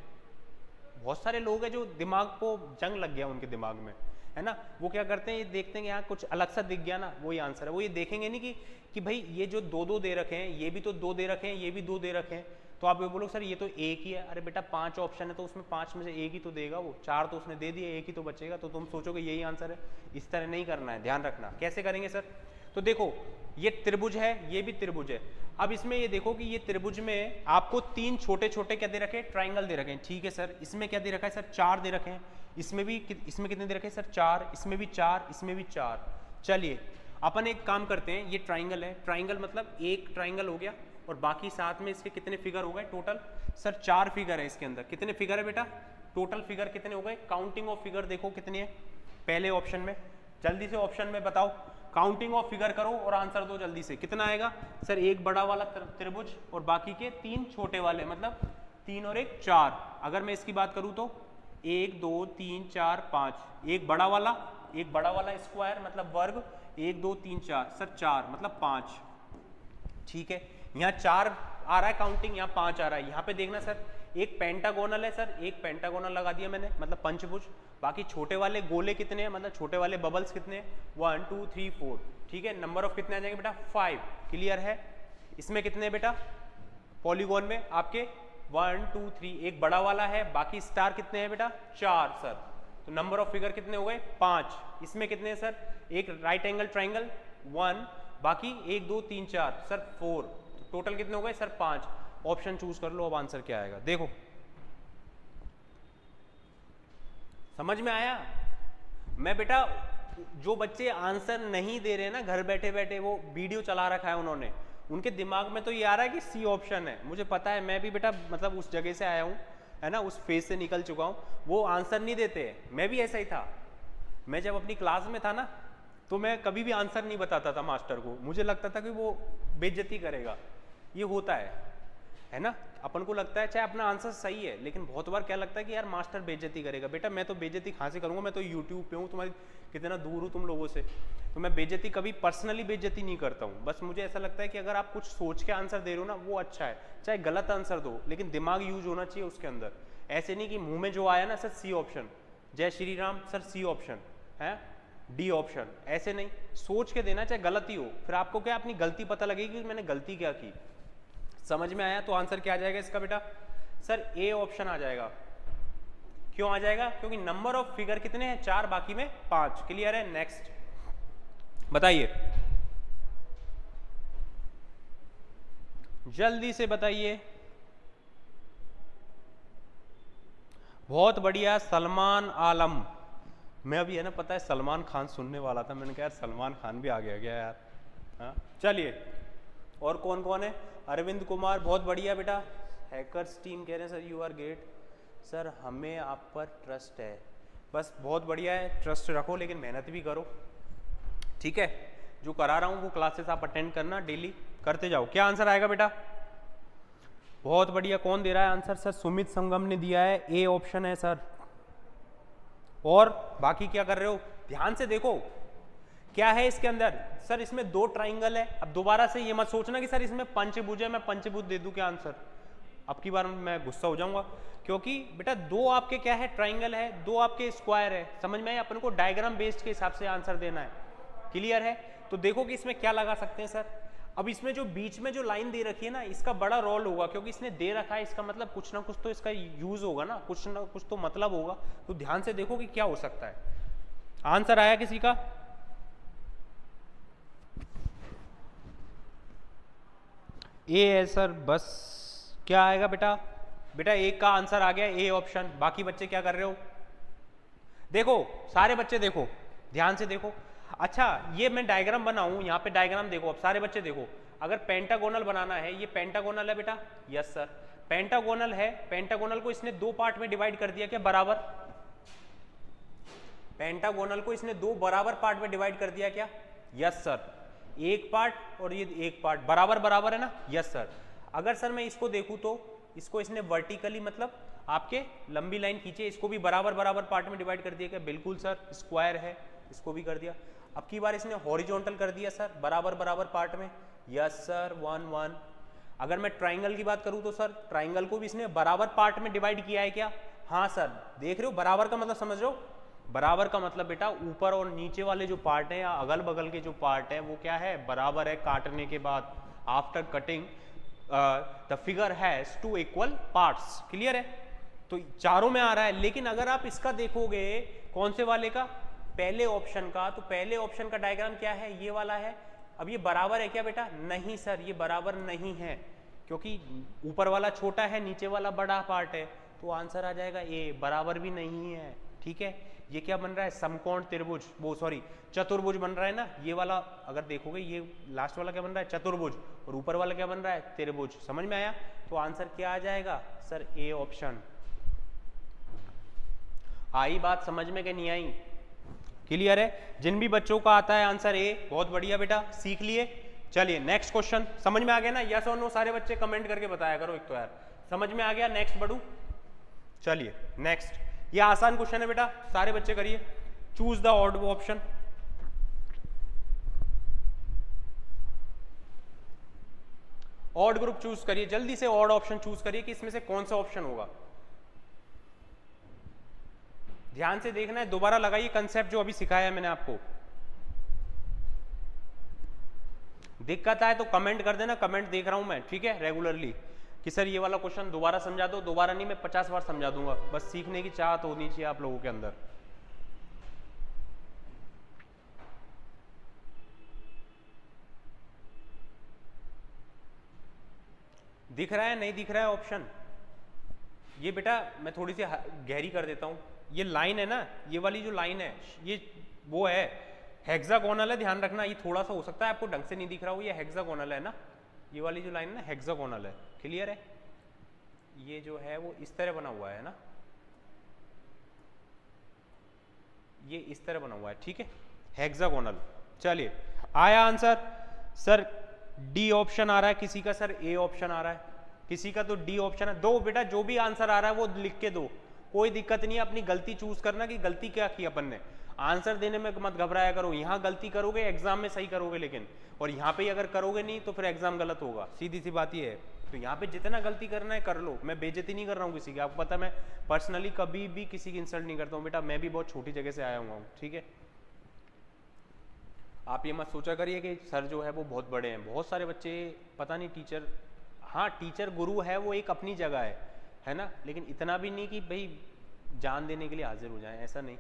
बहुत सारे लोग हैं जो दिमाग को जंग लग गया उनके दिमाग में, है ना, वो क्या करते हैं, ये देखते हैं यहाँ कुछ अलग सा दिख गया ना, वही आंसर है। वो ये देखेंगे नहीं कि भाई ये जो 2-2 दे रखे हैं, ये भी तो 2 दे रखे हैं, ये भी 2 दे रखे हैं, तो आप ये बोलो सर ये तो एक ही है। अरे बेटा 5 ऑप्शन है तो उसमें 5 में से एक ही तो देगा वो, 4 तो उसने दे दिए, एक ही तो बचेगा, तो तुम सोचोगे यही आंसर है। इस तरह नहीं करना है, ध्यान रखना। कैसे करेंगे सर? तो देखो ये त्रिभुज है, ये भी त्रिभुज है। अब इसमें ये देखो कि ये त्रिभुज में आपको 3 छोटे छोटे क्या दे रखे हैं, ट्राइंगल दे रखे हैं, ठीक है सर। इसमें क्या दे रखा है सर, 4 दे रखे हैं। इसमें कितने दे रखे हैं सर, 4, इसमें भी 4, इसमें भी 4। चलिए अपन एक काम करते हैं, ये ट्राइंगल है, ट्राइंगल मतलब एक ट्राइंगल हो गया और बाकी साथ में इसके कितने फिगर हो गए टोटल? सर 4 फिगर है इसके अंदर। कितने फिगर है बेटा? टोटल फिगर कितने हो गए? काउंटिंग ऑफ फिगर देखो कितनी है पहले ऑप्शन में, जल्दी से ऑप्शन में बताओ, काउंटिंग ऑफ फिगर करो और आंसर दो जल्दी से। कितना आएगा सर? एक बड़ा वाला त्रिभुज और बाकी के 3 छोटे वाले, मतलब 3 और 1 4। अगर मैं इसकी बात करूं तो 1 2 3 4 5, एक बड़ा वाला स्क्वायर मतलब वर्ग, 1 2 3 4, सर 4 मतलब 5, ठीक है। यहाँ 4 आ रहा है काउंटिंग, यहाँ 5 आ रहा है। यहाँ पे देखना सर एक पेंटागोनल है सर, एक पेंटागोनल लगा दिया मैंने मतलब पंचभुज। बाकी छोटे वाले गोले कितने हैं, मतलब छोटे वाले बबल्स कितने हैं? 1 2 3 4, ठीक है। नंबर ऑफ कितने आ जाएंगे बेटा? 5, क्लियर है। इसमें कितने हैं बेटा पॉलीगॉन में आपके? 1 2 3, एक बड़ा वाला है, बाकी स्टार कितने हैं बेटा? 4 सर। तो नंबर ऑफ फिगर कितने हो गए? 5। इसमें कितने हैं सर? एक राइट एंगल ट्राइंगल 1, बाकी 1 2 3 4 सर 4, तो टोटल कितने हो गए सर? 5। ऑप्शन चूज कर लो, अब आंसर क्या आएगा देखो। समझ में आया? मैं बेटा जो बच्चे आंसर नहीं दे रहे ना घर बैठे बैठे, वो वीडियो चला रखा है उन्होंने, उनके दिमाग में तो ये आ रहा है कि सी ऑप्शन है। मुझे पता है, मैं भी बेटा मतलब उस जगह से आया हूँ, है ना, उस फेज से निकल चुका हूँ। वो आंसर नहीं देते, मैं भी ऐसा ही था। मैं जब अपनी क्लास में था ना तो मैं कभी भी आंसर नहीं बताता था मास्टर को, मुझे लगता था कि वो बेइज्जती करेगा। ये होता है ना, अपन को लगता है चाहे अपना आंसर सही है, लेकिन बहुत बार क्या लगता है कि यार मास्टर बेइज्जती करेगा। बेटा मैं तो बेइज्जती कहाँ से करूँगा, मैं तो यूट्यूब पे हूँ, तुम्हारी कितना दूर हूँ तुम लोगों से, तो मैं बेइज्जती कभी पर्सनली बेइज्जती नहीं करता हूँ। बस मुझे ऐसा लगता है कि अगर आप कुछ सोच के आंसर दे रहे हो ना वो अच्छा है, चाहे गलत आंसर दो लेकिन दिमाग यूज होना चाहिए उसके अंदर। ऐसे नहीं कि मुँह में जो आया ना सर सी ऑप्शन, जय Shri Ram sir C option है, डी ऑप्शन, ऐसे नहीं, सोच के देना चाहे गलती हो, फिर आपको क्या अपनी गलती पता लगेगी कि मैंने गलती क्या की। समझ में आया? तो आंसर क्या आ जाएगा इसका बेटा? सर ए ऑप्शन आ जाएगा। क्यों आ जाएगा? क्योंकि नंबर ऑफ फिगर कितने हैं? 4, बाकी में 5, क्लियर है। नेक्स्ट बताइए, जल्दी से बताइए। बहुत बढ़िया, सलमान आलम। मैं अभी है ना पता है सलमान खान सुनने वाला था, मैंने कहा यार सलमान खान भी आ गया क्या यार। हाँ चलिए, और कौन कौन है? अरविंद कुमार, बहुत बढ़िया बेटा। हैकर्स टीम कह रहे हैं sir you are great, sir हमें आप पर ट्रस्ट है। बस बहुत बढ़िया है, ट्रस्ट रखो लेकिन मेहनत भी करो, ठीक है। जो करा रहा हूँ वो क्लासेस आप अटेंड करना, डेली करते जाओ। क्या आंसर आएगा बेटा? बहुत बढ़िया। कौन दे रहा है आंसर? सर सुमित संगम ने दिया है, ए ऑप्शन है सर। और बाकी क्या कर रहे हो? ध्यान से देखो क्या है इसके अंदर। सर इसमें 2 ट्राइंगल है। अब दोबारा से ये मत सोचना कि सर इसमें पंचभुज है, मैं पंचभुज दे दूं क्या आंसर। अब की बार मैं गुस्सा हो जाऊंगा, क्योंकि बेटा 2 आपके क्या है? ट्राइंगल है, 2 आपके स्क्वायर है। समझ में आया? अपन को डायग्राम बेस्ड के हिसाब से आंसर देना है, क्लियर है। तो देखो कि इसमें क्या लगा सकते हैं सर। अब इसमें जो बीच में जो लाइन दे रखी है ना, इसका बड़ा रोल होगा, क्योंकि इसने दे रखा है, इसका मतलब कुछ ना कुछ तो इसका यूज होगा ना कुछ तो मतलब होगा। तो ध्यान से देखो कि क्या हो सकता है। आंसर आया किसी का? ए है सर, बस क्या आएगा बेटा? बेटा एक का आंसर आ गया, ए ऑप्शन। बाकी बच्चे क्या कर रहे हो? देखो सारे बच्चे देखो, ध्यान से देखो। अच्छा ये मैं डायग्राम बनाऊं, यहाँ पे डायग्राम देखो। अब सारे बच्चे देखो, अगर पेंटागोनल बनाना है, ये पेंटागोनल है बेटा, यस सर पेंटागोनल है। पेंटागोनल को इसने दो पार्ट में डिवाइड कर दिया क्या? बराबर। पेंटागोनल को इसने दो बराबर पार्ट में डिवाइड कर दिया क्या? Yes sir. एक पार्ट और ये एक पार्ट, बराबर बराबर है ना? Yes sir. अगर सर मैं इसको देखूं तो इसको इसने वर्टिकली मतलब आपके लंबी लाइन खींचे, इसको भी बराबर बराबर पार्ट में डिवाइड कर दिया क्या? बिल्कुल सर। स्क्वायर है, इसको भी कर दिया। अब की बार इसने हॉरिजॉन्टल कर दिया सर, बराबर बराबर पार्ट में, यस सर 1 1। अगर मैं ट्राइंगल की बात करूं तो सर ट्राइंगल को भी इसने बराबर पार्ट में डिवाइड किया है क्या? हाँ सर। देख रहे हो बराबर का मतलब समझ रहे हो? बराबर का मतलब बेटा ऊपर और नीचे वाले जो पार्ट है या अगल बगल के जो पार्ट है वो क्या है? बराबर है। काटने के बाद after cutting the figure has two equal parts. Clear है? तो चारों में आ रहा है। लेकिन अगर आप इसका देखोगे, कौन से वाले का? पहले ऑप्शन का। तो पहले ऑप्शन का डायग्राम क्या है? ये वाला है। अब ये बराबर है क्या बेटा? नहीं सर, ये बराबर नहीं है, क्योंकि ऊपर वाला छोटा है, नीचे वाला बड़ा पार्ट है। तो आंसर आ जाएगा ए, बराबर भी नहीं है। ठीक है, ये क्या बन रहा है? समकोण त्रिभुज, वो सॉरी चतुर्भुज बन रहा है ना। ये वाला अगर देखोगे, ये लास्ट वाला क्या बन रहा है? चतुर्भुज। और ऊपर वाला क्या बन रहा है? त्रिभुज। समझ में आया? तो आंसर क्या आ जाएगा सर? A option. आई बात समझ में कि नहीं आई? क्लियर है? जिन भी बच्चों का आता है आंसर ए, बहुत बढ़िया बेटा, सीख लिए। चलिए नेक्स्ट क्वेश्चन। समझ में आ गया ना? यस और नो सारे बच्चे कमेंट करके बताया करो एक तो यार। समझ में आ गया? नेक्स्ट बढ़ू। चलिए नेक्स्ट, ये आसान क्वेश्चन है बेटा, सारे बच्चे करिए। Choose the odd option. Odd group choose करिए, जल्दी से ऑड ऑप्शन चूज करिए कि इसमें से कौन सा ऑप्शन होगा। ध्यान से देखना है, दोबारा लगाइए कंसेप्ट जो अभी सिखाया है मैंने आपको। दिक्कत आए तो कमेंट कर देना, कमेंट देख रहा हूं मैं, ठीक है, रेगुलरली, कि सर ये वाला क्वेश्चन दोबारा समझा दो। दोबारा नहीं, मैं 50 बार समझा दूंगा, बस सीखने की चाहत होनी चाहिए आप लोगों के अंदर। दिख रहा है नहीं दिख रहा है ऑप्शन? ये बेटा मैं थोड़ी सी गहरी कर देता हूं। ये लाइन है ना, ये वाली जो लाइन है, ये वो है हेक्सागोनल है, ध्यान रखना। ये थोड़ा सा हो सकता है आपको ढंग से नहीं दिख रहा हो, ये हेक्सागोनल है ना। ये वाली जो लाइन है ना, हेक्सागोनल है। क्लियर है? ये जो है वो इस तरह बना हुआ है ना, ये इस तरह बना हुआ है, ठीक है, हेक्सागोनल। चलिए आया आंसर? सर डी ऑप्शन आ रहा है किसी का, सर ए ऑप्शन आ रहा है किसी का, तो डी ऑप्शन है। दो बेटा, जो भी आंसर आ रहा है वो लिख के दो, कोई दिक्कत नहीं है। अपनी गलती चूज करना कि गलती क्या की अपन ने। आंसर देने में मत घबराया करो, यहाँ गलती करोगे एग्जाम में सही करोगे, लेकिन और यहाँ पे अगर करोगे नहीं तो फिर एग्जाम गलत होगा, सीधी सी बात ये है। तो यहाँ पे जितना गलती करना है कर लो, मैं बेइज्जती नहीं कर रहा हूँ किसी की। आपको पता है मैं पर्सनली कभी भी किसी की इंसल्ट नहीं करता हूँ बेटा, मैं भी बहुत छोटी जगह से आया हुआ हूँ, ठीक है। आप ये मत सोचा करिए कि सर जो है वो बहुत बड़े हैं। बहुत सारे बच्चे पता नहीं टीचर, हाँ टीचर गुरु है वो एक अपनी जगह है ना, लेकिन इतना भी नहीं कि भाई जान देने के लिए हाजिर हो जाएं, ऐसा नहीं।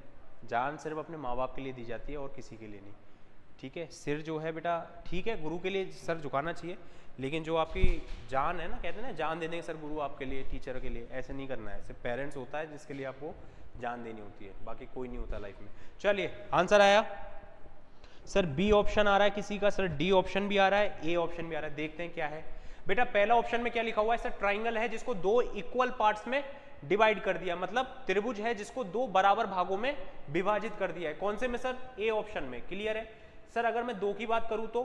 जान सिर्फ अपने माँ बाप के लिए दी जाती है और किसी के लिए नहीं, ठीक है। सिर जो है बेटा, ठीक है गुरु के लिए सर झुकाना चाहिए, लेकिन जो आपकी जान है ना, कहते हैं ना जान देने सर गुरु आपके लिए, टीचर के लिए, ऐसे नहीं करना है। सिर्फ पेरेंट्स होता है जिसके लिए आपको जान देनी होती है, बाकी कोई नहीं होता लाइफ में। चलिए आंसर आया सर बी ऑप्शन आ रहा है किसी का, सर डी ऑप्शन भी आ रहा है, ए ऑप्शन भी आ रहा है। देखते हैं क्या है बेटा। पहला ऑप्शन में क्या लिखा हुआ है सर? ट्राइंगल है जिसको दो इक्वल पार्ट्स में डिवाइड कर दिया, मतलब त्रिभुज है जिसको दो बराबर भागों में विभाजित कर दिया है। कौन से में सर? ए ऑप्शन में। क्लियर है सर? अगर मैं दो की बात करूं तो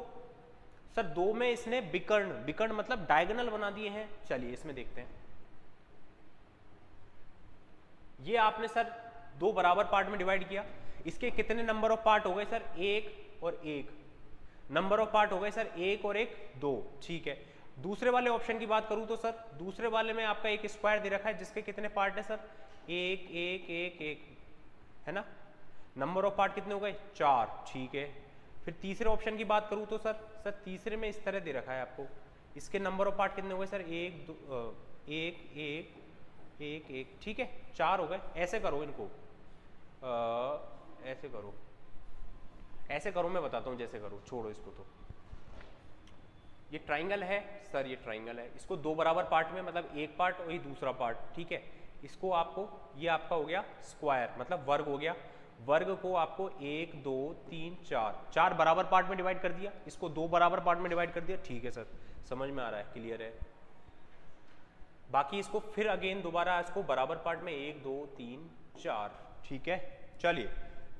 सर दो में इसने विकर्ण, विकर्ण मतलब डायगोनल बना दिए हैं। चलिए इसमें देखते हैं। ये आपने सर दो बराबर पार्ट में डिवाइड किया, इसके कितने नंबर ऑफ पार्ट हो गए सर? एक और एक। नंबर ऑफ पार्ट हो गए सर एक और एक, दो, ठीक है। दूसरे वाले ऑप्शन की बात करूं तो सर दूसरे वाले में आपका एक स्क्वायर दे रखा है जिसके कितने पार्ट है सर? एक एक एक एक, है ना। नंबर ऑफ पार्ट कितने हो गए? चार, ठीक है। फिर तीसरे ऑप्शन की बात करूँ तो सर तीसरे में इस तरह दे रखा है आपको, इसके नंबर ऑफ पार्ट कितने हो गए सर, एक दो एक एक एक एक, ठीक है 4 हो गए। ऐसे करो इनको, ऐसे करो, ऐसे करो, मैं बताता हूँ जैसे करो, छोड़ो इसको। तो ये ट्राइंगल है सर, ये ट्राइंगल है, इसको 2 बराबर पार्ट में, मतलब एक पार्ट और ये दूसरा पार्ट, ठीक है। इसको आपको, ये आपका हो गया स्क्वायर, मतलब वर्ग हो गया। वर्ग को आपको 1 2 3 4 बराबर पार्ट में डिवाइड कर दिया, इसको 2 बराबर पार्ट में डिवाइड कर दिया, ठीक है सर, समझ में आ रहा है, क्लियर है। बाकी इसको फिर अगेन दोबारा इसको बराबर पार्ट में 1 2 3 4, ठीक है। चलिए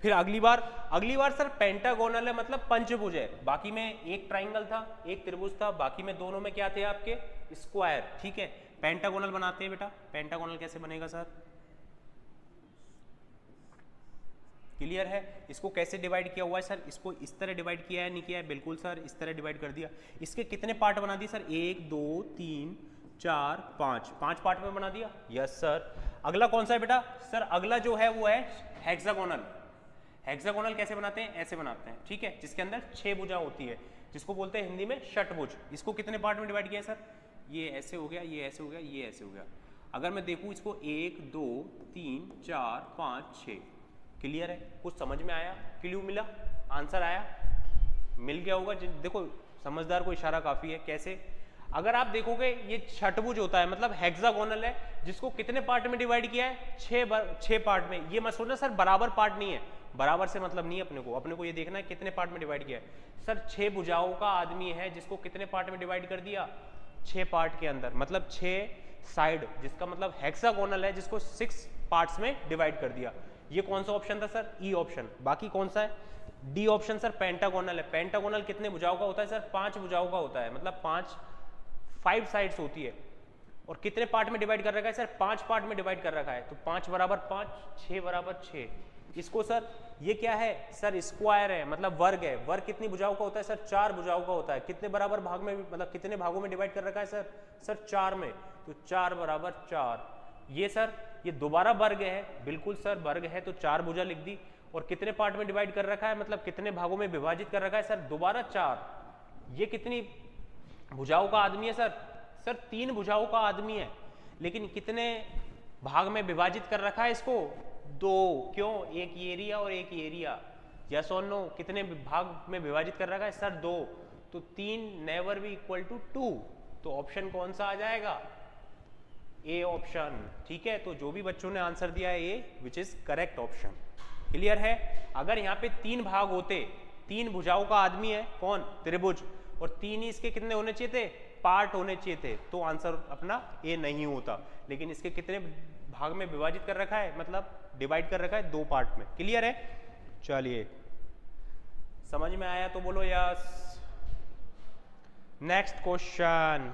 फिर अगली बार सर पेंटागोनल है, मतलब पंचभुज है। बाकी में एक ट्राइंगल था, एक त्रिभुज था, बाकी में दोनों में क्या थे आपके, स्क्वायर, ठीक है। पेंटागोनल बनाते हैं बेटा, पेंटागोनल कैसे बनेगा सर, क्लियर है। इसको कैसे डिवाइड किया हुआ है सर, इसको इस तरह डिवाइड किया है, नहीं किया है, बिल्कुल सर इस तरह डिवाइड कर दिया। इसके कितने पार्ट बना दिए सर, 1 2 3 4 5, 5 पार्ट में बना दिया, यस सर। अगला कौन सा है बेटा, सर अगला जो है वो है हेक्सागोनल। हेक्सागोनल कैसे बनाते हैं, ऐसे बनाते हैं, ठीक है, जिसके अंदर 6 भुजा होती है, जिसको बोलते हैं हिंदी में षटभुज। इसको कितने पार्ट में डिवाइड किया है सर, ये ऐसे हो गया, ये ऐसे हो गया, ये ऐसे हो गया। अगर मैं देखूं इसको 1 2 3 4 5 6, क्लियर है। कुछ समझ में आया, क्लू मिला, आंसर आया, मिल गया होगा। देखो समझदार को इशारा काफी है। कैसे, अगर आप देखोगे ये षटभुज होता है, मतलब हेक्सागोनल है, जिसको कितने पार्ट में डिवाइड किया है, 6 पार्ट में। ये मत सोचना सर बराबर पार्ट नहीं है, बराबर से मतलब नहीं है, अपने को ये देखना है कितने पार्ट में डिवाइड किया है। सर 6 भुजाओं का आदमी है, जिसको कितने पार्ट में डिवाइड कर दिया, 6 पार्ट के अंदर, मतलब 6 साइड, जिसका मतलब हेक्सागोनल है, जिसको 6 पार्ट्स में डिवाइड कर दिया। ये कौन सा ऑप्शन था सर, ई ऑप्शन। बाकी कौन सा है, डी ऑप्शन सर, पेंटागोनल है। पेंटागोनल कितने भुजाओं का होता है सर, 5 भुजाओं का होता है, मतलब 5 साइड्स होती है। और कितने पार्ट में डिवाइड कर रखा है सर, 5 पार्ट में डिवाइड कर रखा है। तो 5 बराबर 5, 6 बराबर 6। इसको सर ये क्या है सर, स्क्वायर है, मतलब वर्ग है। वर्ग कितनी भुजाओं का होता है सर, 4 भुजाओं का होता है। कितने बराबर भाग में, मतलब कितने भागों में डिवाइड कर रखा है सर 4 में। तो 4 बराबर 4। ये सर ये दोबारा वर्ग है, बिल्कुल सर वर्ग है, तो 4 भुजा लिख दी। और कितने पार्ट में डिवाइड कर रखा है, मतलब कितने भागों में विभाजित कर रखा है सर, दोबारा 4। ये कितनी भुजाओं का आदमी है सर 3 भुजाओं का आदमी है, लेकिन कितने भाग में विभाजित कर रखा है इसको, 2। क्यों, एक ये एरिया और एक ये एरिया, यस और नो, कितने भाग में विभाजित कर रखा है सर, 2। तो 3 नेवर बी इक्वल टू 2। तो ऑप्शन कौन सा आ जाएगा, ए ऑप्शन, ठीक है। तो जो भी बच्चों ने आंसर दिया है A, which is correct option, clear है। अगर यहाँ पे 3 भाग होते, 3 भुजाओं का आदमी है कौन, त्रिभुज, और 3 ही इसके कितने होने चाहिए थे, पार्ट होने चाहिए थे, तो आंसर अपना ए नहीं होता। लेकिन इसके कितने भाग में विभाजित कर रखा है, मतलब डिवाइड कर रखा है 2 पार्ट में, क्लियर है। चलिए समझ में आया तो बोलो यस। नेक्स्ट क्वेश्चन,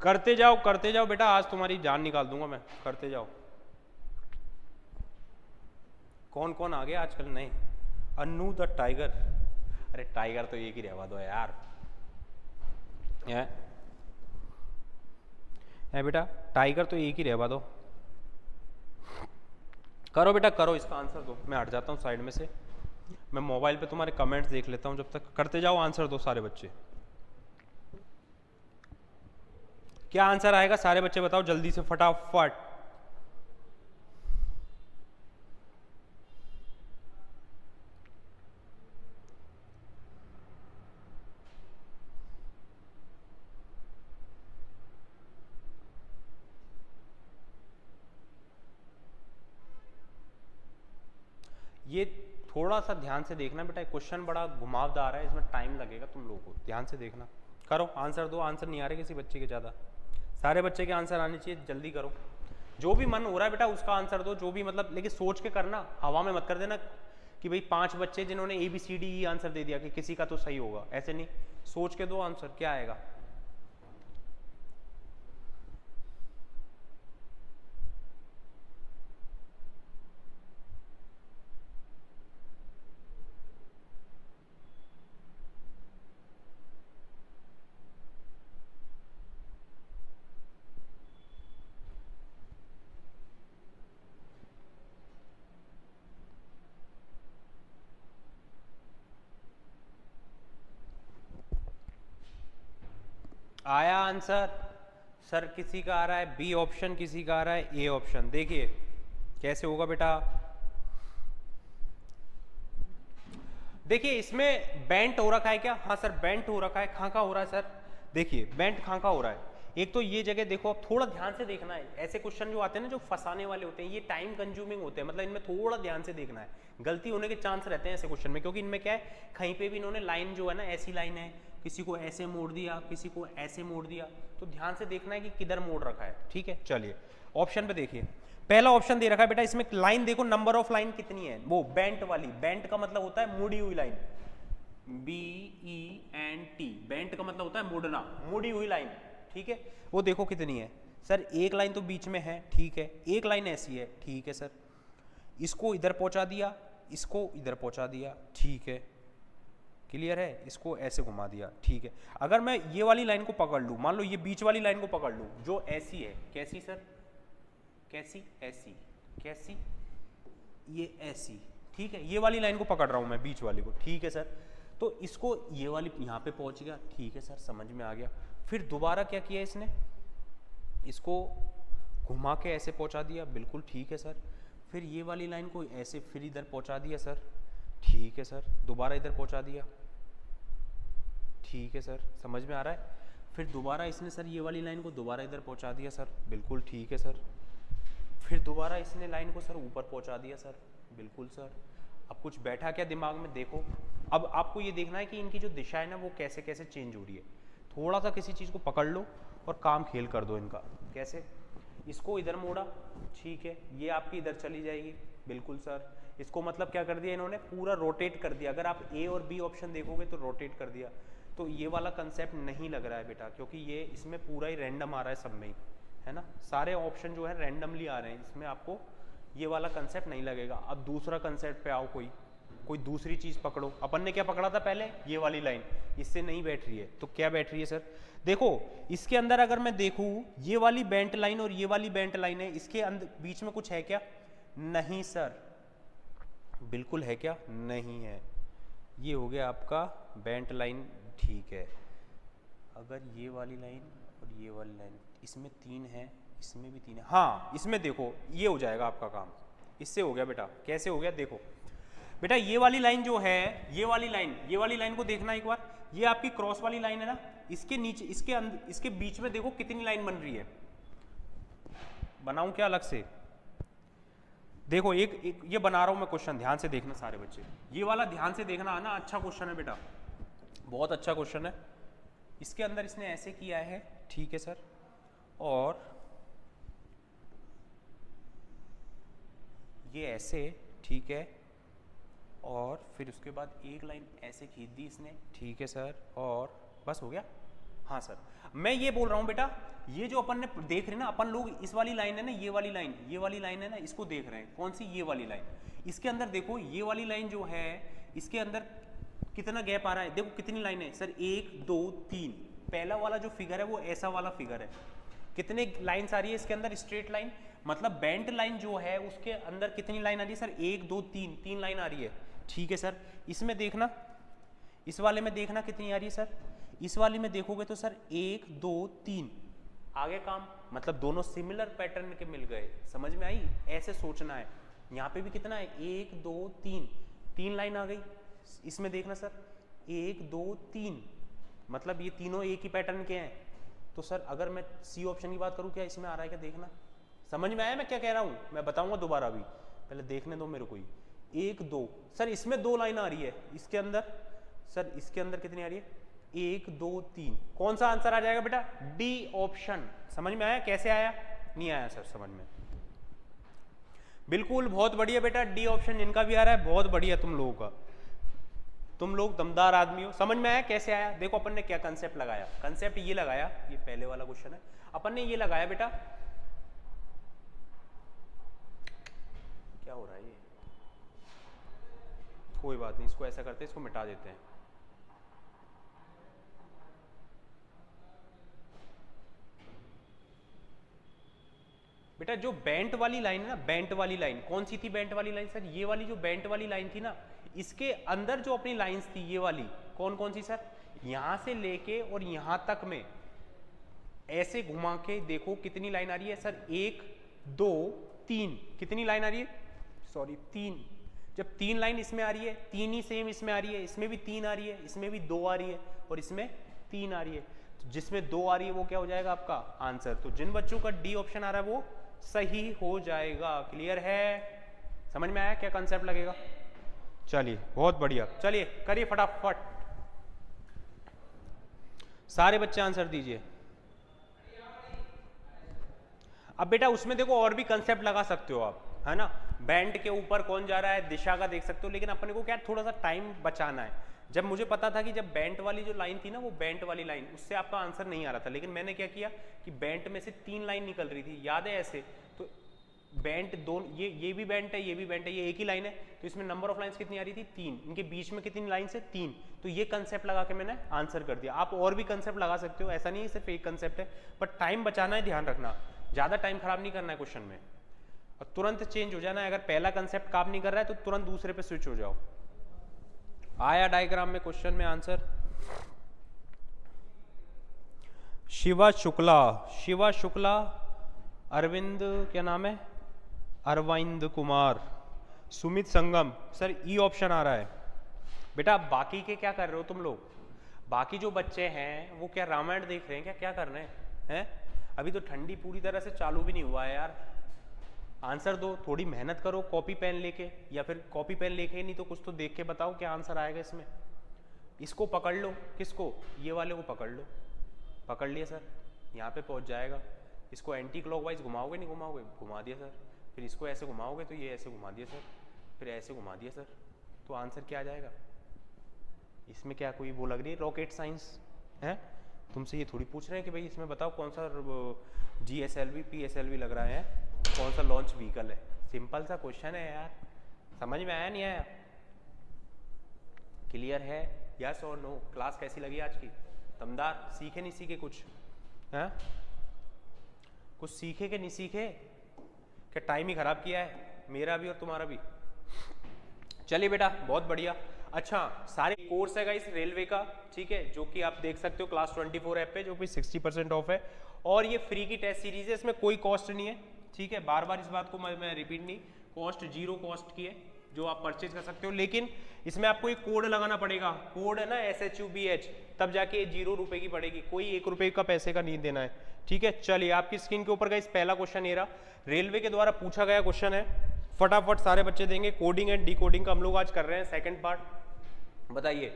करते जाओ बेटा, आज तुम्हारी जान निकाल दूंगा मैं, करते जाओ। कौन कौन आ गया आजकल नए, अन्नू द टाइगर, अरे टाइगर तो एक ही रहवा दो यार, है बेटा, टाइगर तो एक ही रहवा दो। करो बेटा करो, इसका आंसर दो। मैं हट जाता हूँ साइड में से, मैं मोबाइल पे तुम्हारे कमेंट्स देख लेता हूँ जब तक। करते जाओ, आंसर दो सारे बच्चे। क्या आंसर आएगा सारे बच्चे बताओ जल्दी से, फटाफट। ये थोड़ा सा ध्यान से देखना बेटा, क्वेश्चन बड़ा घुमावदार है, इसमें टाइम लगेगा, तुम लोगों को ध्यान से देखना। करो आंसर दो, आंसर नहीं आ रहे किसी बच्चे के ज़्यादा, सारे बच्चे के आंसर आने चाहिए, जल्दी करो। जो भी मन हो रहा है बेटा उसका आंसर दो, जो भी, मतलब लेकिन सोच के करना, हवा में मत कर देना कि भाई 5 बच्चे जिन्होंने ABCD आंसर दे दिया कि किसी का तो सही होगा, ऐसे नहीं, सोच के दो आंसर, क्या आएगा। आया आंसर सर? किसी का आ रहा है बी ऑप्शन, किसी का आ रहा है ए ऑप्शन। देखिए कैसे होगा बेटा। देखिए इसमें बेंट हो रखा है क्या? हाँ सर बेंट हो रखा है। खां हो रहा है सर? देखिए बेंट खां हो रहा है। एक तो ये जगह देखो, अब थोड़ा ध्यान से देखना है। ऐसे क्वेश्चन जो आते हैं ना जो फंसाने वाले होते हैं, ये टाइम कंज्यूमिंग होते हैं, मतलब इनमें थोड़ा ध्यान से देखना है। गलती होने के चांस रहते हैं ऐसे क्वेश्चन में, क्योंकि इनमें क्या है, कहीं पे भी इन्होंने लाइन जो है ना ऐसी लाइन है, किसी को ऐसे मोड़ दिया, किसी को ऐसे मोड़ दिया, तो ध्यान से देखना है कि किधर मोड़ रखा है। ठीक है, चलिए ऑप्शन पे देखिए। पहला ऑप्शन दे रखा है बेटा, इसमें लाइन देखो, नंबर ऑफ लाइन कितनी है, वो बेंट वाली। बेंट का मतलब होता है मुड़ी हुई लाइन, BENT। बेंट का मतलब होता है मुड़ना, मुड़ी हुई लाइन। ठीक है, वो देखो कितनी है सर? एक लाइन तो बीच में है, ठीक है, एक लाइन ऐसी है, ठीक है सर। इसको इधर पहुंचा दिया, इसको इधर पहुंचा दिया, ठीक है, क्लियर है। इसको ऐसे घुमा दिया, ठीक है। अगर मैं ये वाली लाइन को पकड़ लूं, मान लो ये बीच वाली लाइन को पकड़ लूं जो ऐसी है, कैसी सर? कैसी? ऐसी। कैसी? ये ऐसी। ठीक है, ये वाली लाइन को पकड़ रहा हूं मैं, बीच वाली को, ठीक है सर। तो इसको ये वाली यहां पे पहुंच गया, ठीक है सर, समझ में आ गया। फिर दोबारा क्या किया इसने, इसको घुमा के ऐसे पहुंचा दिया, बिल्कुल ठीक है सर। फिर ये वाली लाइन को ऐसे फिर इधर पहुंचा दिया सर, ठीक है सर। दोबारा इधर पहुंचा दिया, ठीक है सर, समझ में आ रहा है। फिर दोबारा इसने सर ये वाली लाइन को दोबारा इधर पहुंचा दिया सर, बिल्कुल ठीक है सर। फिर दोबारा इसने लाइन को सर ऊपर पहुंचा दिया सर, बिल्कुल सर। अब कुछ बैठा क्या दिमाग में, देखो। अब आपको ये देखना है कि इनकी जो दिशा है ना वो कैसे कैसे चेंज हो रही है। थोड़ा सा किसी चीज़ को पकड़ लो और काम खेल कर दो इनका। कैसे? इसको इधर मोड़ा, ठीक है, ये आपकी इधर चली जाएगी, बिल्कुल सर। इसको मतलब क्या कर दिया इन्होंने, पूरा रोटेट कर दिया। अगर आप ए और बी ऑप्शन देखोगे तो रोटेट कर दिया। तो ये वाला कंसेप्ट नहीं लग रहा है बेटा, क्योंकि ये इसमें पूरा ही रैंडम आ रहा है सब में ही, है ना। सारे ऑप्शन जो है रैंडमली आ रहे हैं, इसमें आपको ये वाला कंसेप्ट नहीं लगेगा। अब दूसरा कंसेप्ट पे आओ, कोई दूसरी चीज़ पकड़ो। अपन ने क्या पकड़ा था पहले, ये वाली लाइन, इससे नहीं बैठ रही है, तो क्या बैठ रही है सर? देखो इसके अंदर अगर मैं देखूँ, ये वाली बेंट लाइन और ये वाली बेंट लाइन है, इसके अंदर बीच में कुछ है क्या? नहीं सर, बिल्कुल है क्या? नहीं है। ये हो गया आपका बेंट लाइन, ठीक है। अगर ये वाली लाइन और ये वाली लाइन, इसमें 3 है, इसमें भी 3 है, हाँ इसमें देखो ये हो जाएगा आपका काम, इससे हो गया बेटा। कैसे हो गया? देखो बेटा, ये वाली लाइन जो है, ये वाली लाइन को देखना एक बार। ये आपकी क्रॉस वाली लाइन है ना, इसके नीचे, इसके अंदर, इसके बीच में देखो कितनी लाइन बन रही है। बनाऊं क्या अलग से? देखो एक ये बना रहा हूं मैं क्वेश्चन, ध्यान से देखना सारे बच्चे। ये वाला ध्यान से देखना है ना, अच्छा क्वेश्चन है बेटा, बहुत अच्छा क्वेश्चन है। इसके अंदर इसने ऐसे किया है, ठीक है सर, और ये ऐसे, ठीक है, और फिर उसके बाद एक लाइन ऐसे खींच दी इसने, ठीक है सर, और बस हो गया। हाँ सर, मैं ये बोल रहा हूँ बेटा, ये जो अपन ने देख रहे हैं ना अपन लोग, इस वाली लाइन है ना, ये वाली लाइन है ना, इसको देख रहे हैं। कौन सी? ये वाली लाइन। इसके अंदर देखो ये वाली लाइन जो है, इसके अंदर कितना गैप आ रहा है, देखो कितनी लाइन है सर, 1 2 3। पहला वाला जो फिगर है वो ऐसा वाला फिगर है। कितने लाइन्स आ रही है इसके अंदर? स्ट्रेट लाइन, मतलब बेंट लाइन जो है उसके अंदर कितनी लाइन आ रही है सर? 1 2 3 लाइन आ रही है, ठीक है सर। इसमें देखना, इस वाले में देखना कितनी आ रही है सर? इस वाले में देखोगे तो सर 1 2 3 आगे काम, मतलब दोनों सिमिलर पैटर्न के मिल गए। समझ में आई? ऐसे सोचना है। यहाँ पे भी कितना है? 1 2 3 लाइन आ गई। इसमें देखना सर 1 2 3, मतलब ये तीनों एक ही पैटर्न के हैं। तो सर अगर मैं सी ऑप्शन की बात करूँ, क्या इसमें आ रहा है क्या? देखना, समझ में आया मैं क्या कह रहा हूँ? मैं बताऊंगा दोबारा भी, पहले देखने दो मेरे को ही। 1 2 सर, इसमें 2 लाइन आ रही है इसके अंदर सर, इसके अंदर कितनी आ रही है? 1 2 3। कौन सा आंसर आ जाएगा बेटा? D option. समझ में आया? कैसे आया? नहीं आया सर समझ में? बिल्कुल, बहुत बढ़िया बेटा, डी ऑप्शन इनका भी आ रहा है, बहुत बढ़िया तुम लोगों का, तुम लोग दमदार आदमी हो। समझ में आया कैसे आया? देखो अपन ने क्या कंसेप्ट लगाया, कंसेप्ट ये लगाया, ये पहले वाला क्वेश्चन है, अपन ने ये लगाया बेटा, क्या हो रहा है ये? कोई बात नहीं, इसको ऐसा करते हैं, इसको मिटा देते हैं। बेटा जो बेंट वाली लाइन है ना, बेंट वाली लाइन कौन सी थी? बेंट वाली लाइन सर, ये वाली जो बेंट वाली लाइन थी ना, इसके अंदर जो अपनी लाइंस थी ये वाली, कौन कौन सी सर? यहां से लेके और यहां तक में ऐसे घुमा के देखो कितनी लाइन आ रही है सर, 1 2 3, कितनी लाइन आ रही है, सॉरी 3। जब 3 लाइन इसमें आ रही है, 3 ही सेम इसमें आ रही है, इसमें भी 3 आ रही है, इसमें भी 2 आ रही है और इसमें 3 आ रही है, तो जिसमें 2 आ रही है वो क्या हो जाएगा आपका आंसर। तो जिन बच्चों का डी ऑप्शन आ रहा है वो सही हो जाएगा। क्लियर है, समझ में आया क्या कंसेप्ट लगेगा? चलिए बहुत बढ़िया, चलिए करिए फटाफट, सारे बच्चे आंसर दीजिए। अब बेटा उसमें देखो और भी कंसेप्ट लगा सकते हो आप, है ना, बैंड के ऊपर कौन जा रहा है, दिशा का देख सकते हो, लेकिन अपने को क्या थोड़ा सा टाइम बचाना है। जब मुझे पता था कि जब बैंड वाली जो लाइन थी ना, वो बैंड वाली लाइन, उससे आपका आंसर नहीं आ रहा था, लेकिन मैंने क्या किया कि बैंड में से 3 लाइन निकल रही थी, याद है ऐसे, तो बैंड दोनों, ये भी बैंड है, ये भी बैंड है, ये एक ही लाइन है, तो इसमें नंबर ऑफ लाइंस कितनी आ रही थी 3, इनके बीच में कितनी लाइन है 3, तो ये कंसेप्ट लगा के मैंने आंसर कर दिया। आप और भी कंसेप्ट लगा सकते हो, ऐसा नहीं है सिर्फ एक कंसेप्ट है, बट टाइम बचाना है, ध्यान रखना, ज्यादा टाइम खराब नहीं करना है क्वेश्चन में, और तुरंत चेंज हो जाना है। अगर पहला कंसेप्ट काम नहीं कर रहा है तो तुरंत दूसरे पे स्विच हो जाओ। आया डायग्राम में क्वेश्चन में आंसर? शिवा शुक्ला, शिवा शुक्ला, अरविंद क्या नाम है, अरविंद कुमार, सुमित संगम, सर ई ऑप्शन आ रहा है। बेटा बाकी के क्या कर रहे हो तुम लोग, बाकी जो बच्चे हैं वो क्या रामायण देख रहे हैं क्या, क्या कर रहे हैं? अभी तो ठंडी पूरी तरह से चालू भी नहीं हुआ है यार, आंसर दो, थोड़ी मेहनत करो कॉपी पेन लेके, या फिर कॉपी पेन लेके नहीं तो कुछ तो देख के बताओ क्या आंसर आएगा इसमें। इसको पकड़ लो, किसको, ये वाले को पकड़ लो, पकड़ लिया सर, यहाँ पे पहुँच जाएगा। इसको एंटी क्लॉकवाइज घुमाओगे, नहीं घुमाओगे, घुमा दिया सर, फिर इसको ऐसे घुमाओगे तो ये ऐसे घुमा दिया सर, फिर ऐसे घुमा दिया सर, तो आंसर क्या आ जाएगा? इसमें क्या कोई वो लग रही है रॉकेट साइंस है? तुमसे ये थोड़ी पूछ रहे हैं कि भाई इसमें बताओ कौन सा GSLV PSLV लग रहा है, कौन सा लॉन्च व्हीकल है। सिंपल सा क्वेश्चन है यार, समझ में आया नहीं आया? क्लियर है, यस और नो? क्लास कैसी लगी आज की? दमदार? सीखे नहीं सीखे कुछ? हैं, कुछ सीखे कि नहीं सीखे? क्या टाइम ही खराब किया है मेरा भी और तुम्हारा भी? चलिए बेटा बहुत बढ़िया। अच्छा, सारे कोर्स है गाइस रेलवे का, ठीक है, जो कि आप देख सकते हो क्लास 24 ऐप पे, जो कि 60% ऑफ है, और ये फ्री की टेस्ट सीरीज है, इसमें कोई कॉस्ट नहीं है, ठीक है, बार बार इस बात को मैं रिपीट नहीं, कॉस्ट 0 कॉस्ट की है, जो आप परचेज कर सकते हो, लेकिन इसमें आपको एक कोड लगाना पड़ेगा, कोड है ना SHUBH, तब जाके 0 रुपए की पड़ेगी, कोई 1 रुपए का पैसे का नहीं देना है, ठीक है। चलिए आपकी स्क्रीन के ऊपर गाइस पहला क्वेश्चन ये रहा, रेलवे के द्वारा पूछा गया क्वेश्चन है, फटाफट सारे बच्चे देंगे। कोडिंग एंड डिकोडिंग का हम लोग आज कर रहे हैं सेकंड पार्ट, बताइए।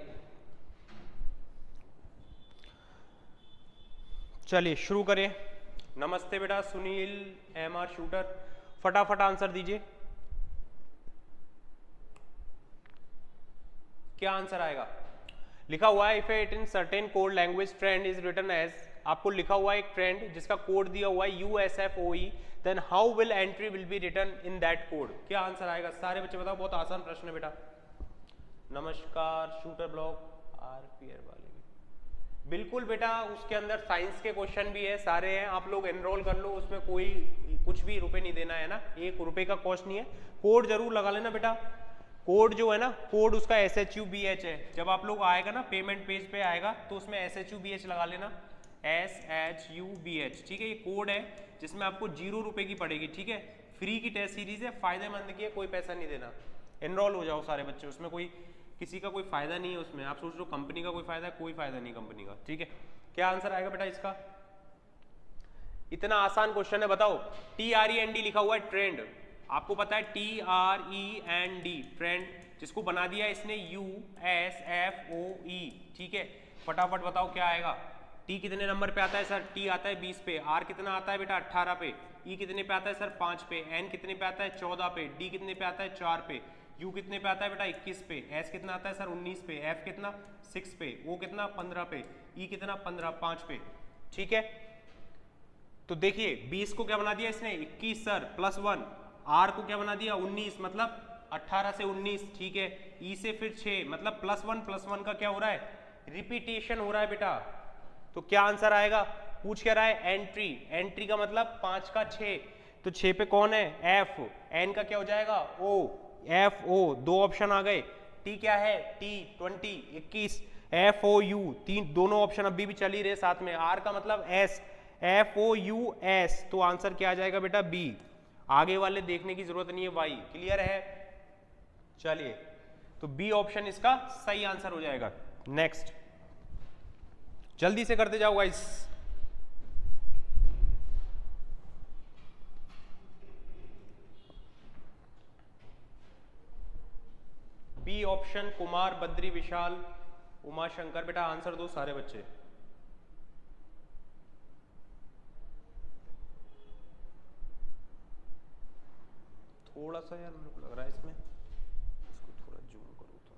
चलिए शुरू करें। नमस्ते बेटा सुनील MR शूटर, फटाफट आंसर दीजिए, क्या आंसर आएगा? लिखा हुआ है if it in certain code language trend is written as, आपको लिखा हुआ है एक ट्रेंड जिसका कोड दिया हुआ है USFOE, then how will entry will be written in that code, क्या आंसर आएगा? सारे बच्चे बताओ, बहुत आसान प्रश्न है बेटा। नमस्कार शूटर ब्लॉग RPR वाले भी बिल्कुल बेटा, उसके अंदर साइंस के क्वेश्चन भी है, सारे हैं, आप लोग एनरोल कर लो, उसमें कोई कुछ भी रुपए नहीं देना है ना, 1 रुपए का कॉस्ट नहीं है। कोड जरूर लगा लेना बेटा, कोड जो है ना, कोड उसका SHUBH है, जब आप लोग आएगा ना पेमेंट पेज पे आएगा तो उसमें SHUBH लगा लेना, SHUBH, ठीक है, ये कोड है जिसमें आपको 0 रुपए की पड़ेगी, ठीक है, फ्री की टेस्ट सीरीज है, फायदेमंद की है, कोई पैसा नहीं देना, एनरोल हो जाओ सारे बच्चे, उसमें कोई किसी का कोई फायदा नहीं है उसमें, आप सोच लो कंपनी का कोई फायदा है, कोई फायदा नहीं कंपनी का, ठीक है। क्या आंसर आएगा बेटा इसका? इतना आसान क्वेश्चन है, बताओ। TREND लिखा हुआ है ट्रेंड, आपको पता है TREND ट्रेंड, जिसको बना दिया इसने USFOE, ठीक है, फटाफट बताओ क्या आएगा? T कितने नंबर पे आता है सर? T आता है 20 पे, R कितना आता है बेटा 18 पे, E कितने पे आता है सर 5 पे, N कितने पे आता है 14 पे, D कितने पे आता है 4 पे, U कितने पे आता है बेटा 21 पे, S कितना आता है सर 19 पे, F कितना 6 पे, O कितना 15 पे, E कितना 5 पे, ठीक है। तो देखिए 20 को क्या बना दिया इसने 21 सर +1, R को क्या बना दिया 19, मतलब 18 से 19, ठीक है, E से फिर 6, मतलब +1 का क्या हो रहा है? रिपीटेशन हो रहा है बेटा। तो क्या आंसर आएगा? पूछ क्या रहा है? एंट्री, एंट्री का मतलब 5 का 6, तो 6 पे कौन है? F, N का क्या हो जाएगा? O, FO, 2 ऑप्शन आ गए, T क्या है? T 20 21, FOU 3, दोनों ऑप्शन अभी भी चल ही रहे साथ में, R का मतलब S, FOUS, तो आंसर क्या आ जाएगा बेटा बी। आगे वाले देखने की जरूरत नहीं है, वाई। क्लियर है? चलिए, तो बी ऑप्शन इसका सही आंसर हो जाएगा। नेक्स्ट, जल्दी से करते जाओ guys. B option Kumar, Badri, Vishal, Uma Shankar. बेटा आंसर दो सारे बच्चे। थोड़ा सा यार मेरे को लग रहा है इसमें, इसको थोड़ा जूम करूँ तो।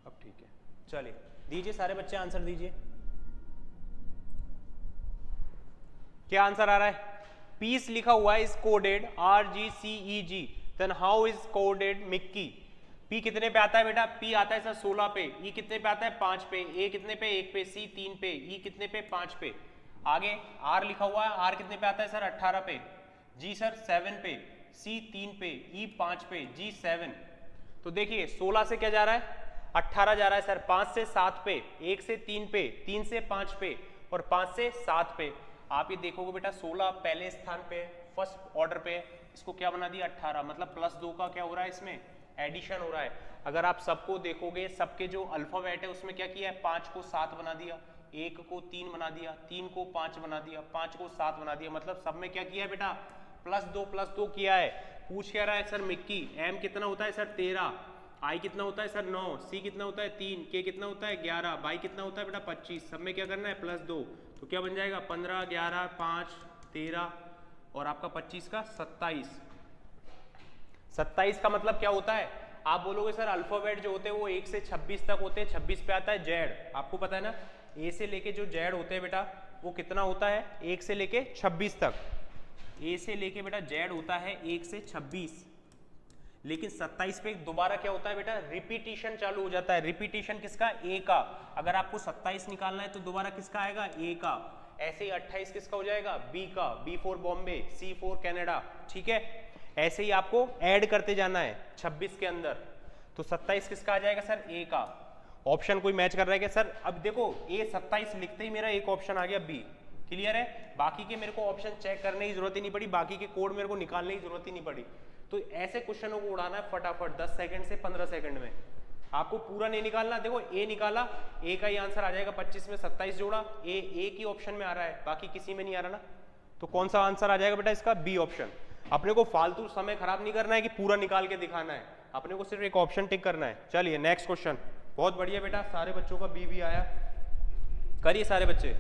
अब ठीक है, चलिए दीजिए सारे बच्चे आंसर दीजिए। क्या आंसर आ रहा है? पीस लिखा हुआ है, is coded RGCEG, then how is coded Mickey? P कितने पे आता है बेटा? पी आता है सर 16 पे। ई कितने पे आता है? 5 पे। ए कितने पे? 1 पे। सी 3 पे। ई कितने पे? 5 पे। आगे आर लिखा हुआ है, आर कितने पे आता है सर? 18 पे। जी सर 7 पे। सी 3 पे। ई 5 पे। जी 7। तो देखिए 16 से क्या जा रहा है? 18 जा रहा है सर। 5 से 7 पे, 1 से 3 पे, 3 से 5 पे और 5 से 7 पे। आप ये देखोगे बेटा 16 पहले स्थान पे, फर्स्ट ऑर्डर पे, इसको क्या बना दिया? 18। मतलब +2 का क्या हो रहा है? इसमें एडिशन हो रहा है। अगर आप सबको देखोगे, सबके जो अल्फाबेट है उसमें क्या किया है? 5 को 7 बना दिया, 1 को 3 बना दिया, 3 को 5 बना दिया, 5 को 7 बना दिया। मतलब सब में क्या किया है बेटा? +2 किया है। पूछ क्या रहा है सर मिक्की? एम कितना होता है सर? 13। आई कितना होता है सर? 9। सी कितना होता है? 3। के कितना होता है? 11। बाई कितना होता है बेटा? 25। सब में क्या करना है? +2। तो क्या बन जाएगा? 15, 11, 5, 13 और आपका 25 का 27। 27 का मतलब क्या होता है? आप बोलोगे सर अल्फाबेट जो होते हैं वो 1 से 26 तक होते हैं। 26 पे आता है जेड। आपको पता है ना, ए से लेके जो जेड होते हैं बेटा वो कितना होता है? 1 से लेके 26 तक। ए से लेके बेटा जेड होता है 1 से 26। लेकिन 27 पे दोबारा क्या होता है बेटा? रिपीटिशन चालू हो जाता है। रिपीटिशन किसका? ए का। अगर आपको 27 निकालना है तो दोबारा किसका आएगा? ए का। ऐसे ही 28 किसका हो जाएगा? बी का। B for Bombay, C for Canada. ठीक है, ऐसे ही आपको ऐड करते जाना है 26 के अंदर। तो 27 किसका आ जाएगा सर? ए का। ऑप्शन कोई मैच कर रहा है क्या सर? अब देखो ए 27 लिखते ही मेरा एक ऑप्शन आ गया बी। क्लियर है? बाकी के मेरे को ऑप्शन चेक करने की जरूरत ही नहीं पड़ी, बाकी के कोड मेरे को निकालने की जरूरत ही नहीं पड़ी। तो ऐसे क्वेश्चनों को उड़ाना है फटाफट 10 सेकंड से 15 सेकंड में। आपको पूरा नहीं निकालना। देखो ए निकाला, ए का ही आंसर आ जाएगा। 25 में 27 जोड़ा, ए एक ही ऑप्शन में आ रहा है, बाकी किसी में नहीं आ रहा ना। तो कौन सा आंसर आ जाएगा बेटा इसका? B option. अपने को फालतू समय खराब नहीं करना है कि पूरा निकाल के दिखाना है, अपने को सिर्फ एक ऑप्शन टिक करना है। चलिए नेक्स्ट क्वेश्चन। बहुत बढ़िया बेटा, सारे बच्चों का बी भी आया। करिए सारे बच्चे।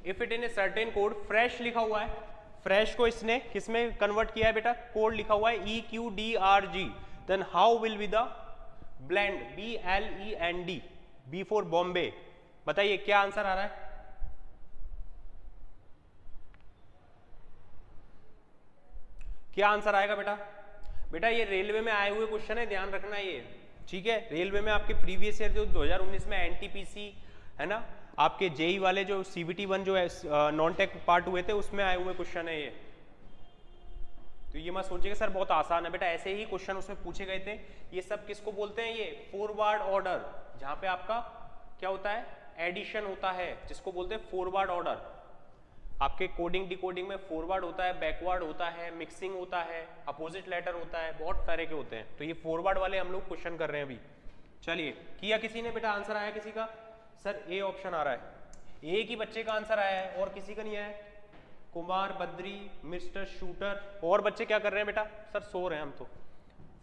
If it in a certain code, fresh लिखा हुआ है, फ्रेश को इसने किसमें कन्वर्ट किया है बेटा? कोड लिखा हुआ है EQDRG, then how will be the blend? BLEND, B for Bombay. बताइए क्या आंसर आ रहा है? क्या आंसर आएगा बेटा? बेटा ये रेलवे में आए हुए क्वेश्चन है, ध्यान रखना ये। ठीक है, रेलवे में आपके प्रीवियस ईयर जो 2019 में NTPC है ना, आपके जेई वाले जो CBT 1 जो है नॉन टेक पार्ट हुए थे उसमें आए हुए क्वेश्चन है ये। तो ये मत सोचिएगा सर बहुत आसान है बेटा, ऐसे ही क्वेश्चन उसमें पूछे गए थे। ये सब किसको बोलते हैं? ये फॉरवर्ड ऑर्डर, जहां पे आपका क्या होता है? एडिशन होता है, जिसको बोलते हैं फॉरवर्ड ऑर्डर। आपके कोडिंग डिकोडिंग में फॉरवर्ड होता है, बैकवर्ड होता है, मिक्सिंग होता है, अपोजिट लेटर होता है, बहुत तरह के होते हैं। तो ये फॉरवर्ड वाले हम लोग क्वेश्चन कर रहे हैं अभी। चलिए, किया किसी ने बेटा? आंसर आया किसी का? सर ए ऑप्शन आ रहा है। एक ही बच्चे का आंसर आया है और किसी का नहीं आया है। Kumar, Badri, mister shooter. और बच्चे क्या कर रहे हैं बेटा? सर सो रहे हैं हम तो।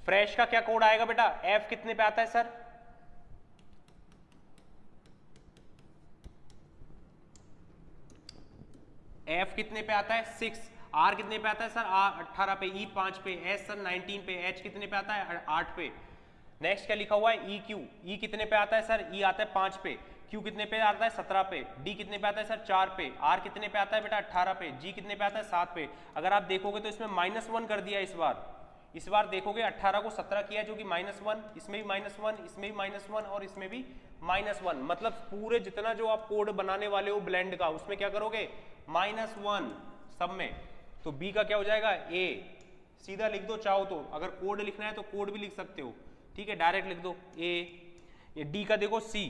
फ्रेश का क्या कोड आएगा बेटा? एफ कितने पे आता है सर? एफ कितने पे आता है? 6। आर कितने पे आता है सर? आर 18 पे। ई 5 पे। एस सर 19 पे। एच कितने पे आता है? 8 पे। नेक्स्ट क्या लिखा हुआ है? E Q. ई कितने पे आता है सर? ई आता है 5 पे। क्यू कितने पे आता है? 17 पे। डी कितने पे आता है सर? 4 पे। आर कितने पे आता है बेटा? 18 पे। जी कितने पे आता है? 7 पे। अगर आप देखोगे तो इसमें -1 कर दिया इस बार देखोगे 18 को 17 किया जो कि -1, इसमें भी -1, इसमें भी -1 और इसमें भी -1। मतलब पूरे जितना जो आप कोड बनाने वाले हो ब्लेंड का, उसमें क्या करोगे? -1 सब में। तो बी का क्या हो जाएगा? ए। सीधा लिख दो चाहो तो, अगर कोड लिखना है तो कोड भी लिख सकते हो, ठीक है, डायरेक्ट लिख दो ए। ये डी का देखो सी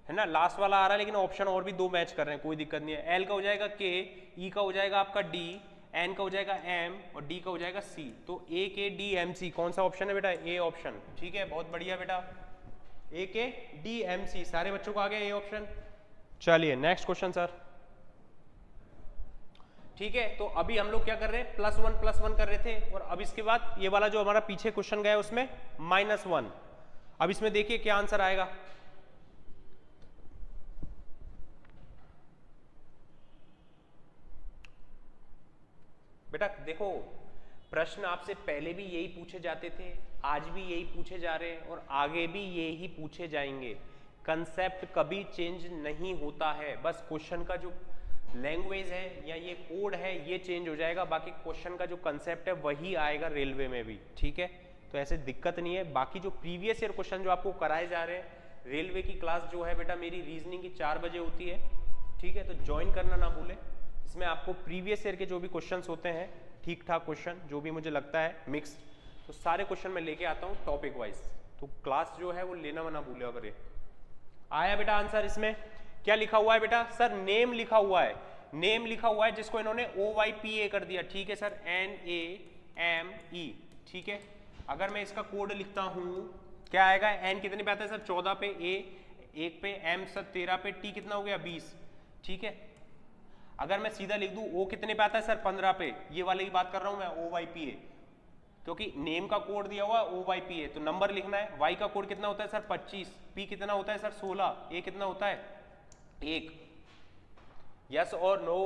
है ना, लास्ट वाला आ रहा है, लेकिन ऑप्शन और भी दो मैच कर रहे हैं, कोई दिक्कत नहीं है। एल का हो जाएगा के, ई का हो जाएगा आपका डी, एन का हो जाएगा एम और डी का हो जाएगा सी। तो ए के डी एम सी कौन सा ऑप्शन है बेटा? ए ऑप्शन, ठीक है, बहुत बढ़िया बेटा, ए के डी एम सी, सारे बच्चों को आ गया ए ऑप्शन। चलिए नेक्स्ट क्वेश्चन सर, ठीक है। तो अभी हम लोग क्या कर रहे हैं, प्लस वन कर रहे थे, और अब इसके बाद ये वाला जो हमारा पीछे क्वेश्चन गया उसमें -1। अब इसमें देखिए क्या आंसर आएगा। बेटा देखो, प्रश्न आपसे पहले भी यही पूछे जाते थे, आज भी यही पूछे जा रहे हैं और आगे भी यही पूछे जाएंगे। कंसेप्ट कभी चेंज नहीं होता है, बस क्वेश्चन का जो लैंग्वेज है या ये कोड है ये चेंज हो जाएगा, बाकी क्वेश्चन का जो कंसेप्ट है वही आएगा रेलवे में भी, ठीक है। तो ऐसे दिक्कत नहीं है। बाकी जो प्रीवियस ईयर क्वेश्चन जो आपको कराए जा रहे हैं, रेलवे की क्लास जो है बेटा मेरी रीजनिंग की 4 बजे होती है, ठीक है, तो ज्वाइन करना ना भूले। इसमें आपको प्रीवियस ईयर के जो भी क्वेश्चंस होते हैं, ठीक ठाक क्वेश्चन जो भी मुझे लगता है मिक्स्ड, तो सारे क्वेश्चन मैं लेके आता हूँ टॉपिक वाइज, तो क्लास जो है वो लेना ना भूले। अगर ये आया बेटा आंसर, इसमें क्या लिखा हुआ है बेटा? सर नेम लिखा हुआ है, नेम लिखा हुआ है जिसको इन्होंने OYPA कर दिया, ठीक है सर, NAME, ठीक है। अगर मैं इसका कोड लिखता हूं क्या आएगा? N कितने पे आता है सर? 14 पे, A 1 पे, M सर 13 पे, T कितना हो गया? 20, ठीक है। अगर मैं सीधा लिख दूं O कितने पे आता है सर? 15 पे, ये वाले की बात कर रहा हूं मैं, OYPA, क्योंकि नेम का कोड दिया हुआ है OYPA, तो नंबर लिखना है। Y का कोड कितना होता है सर? 25, P कितना होता है सर? 16, A कितना होता है? 1। यस और नो?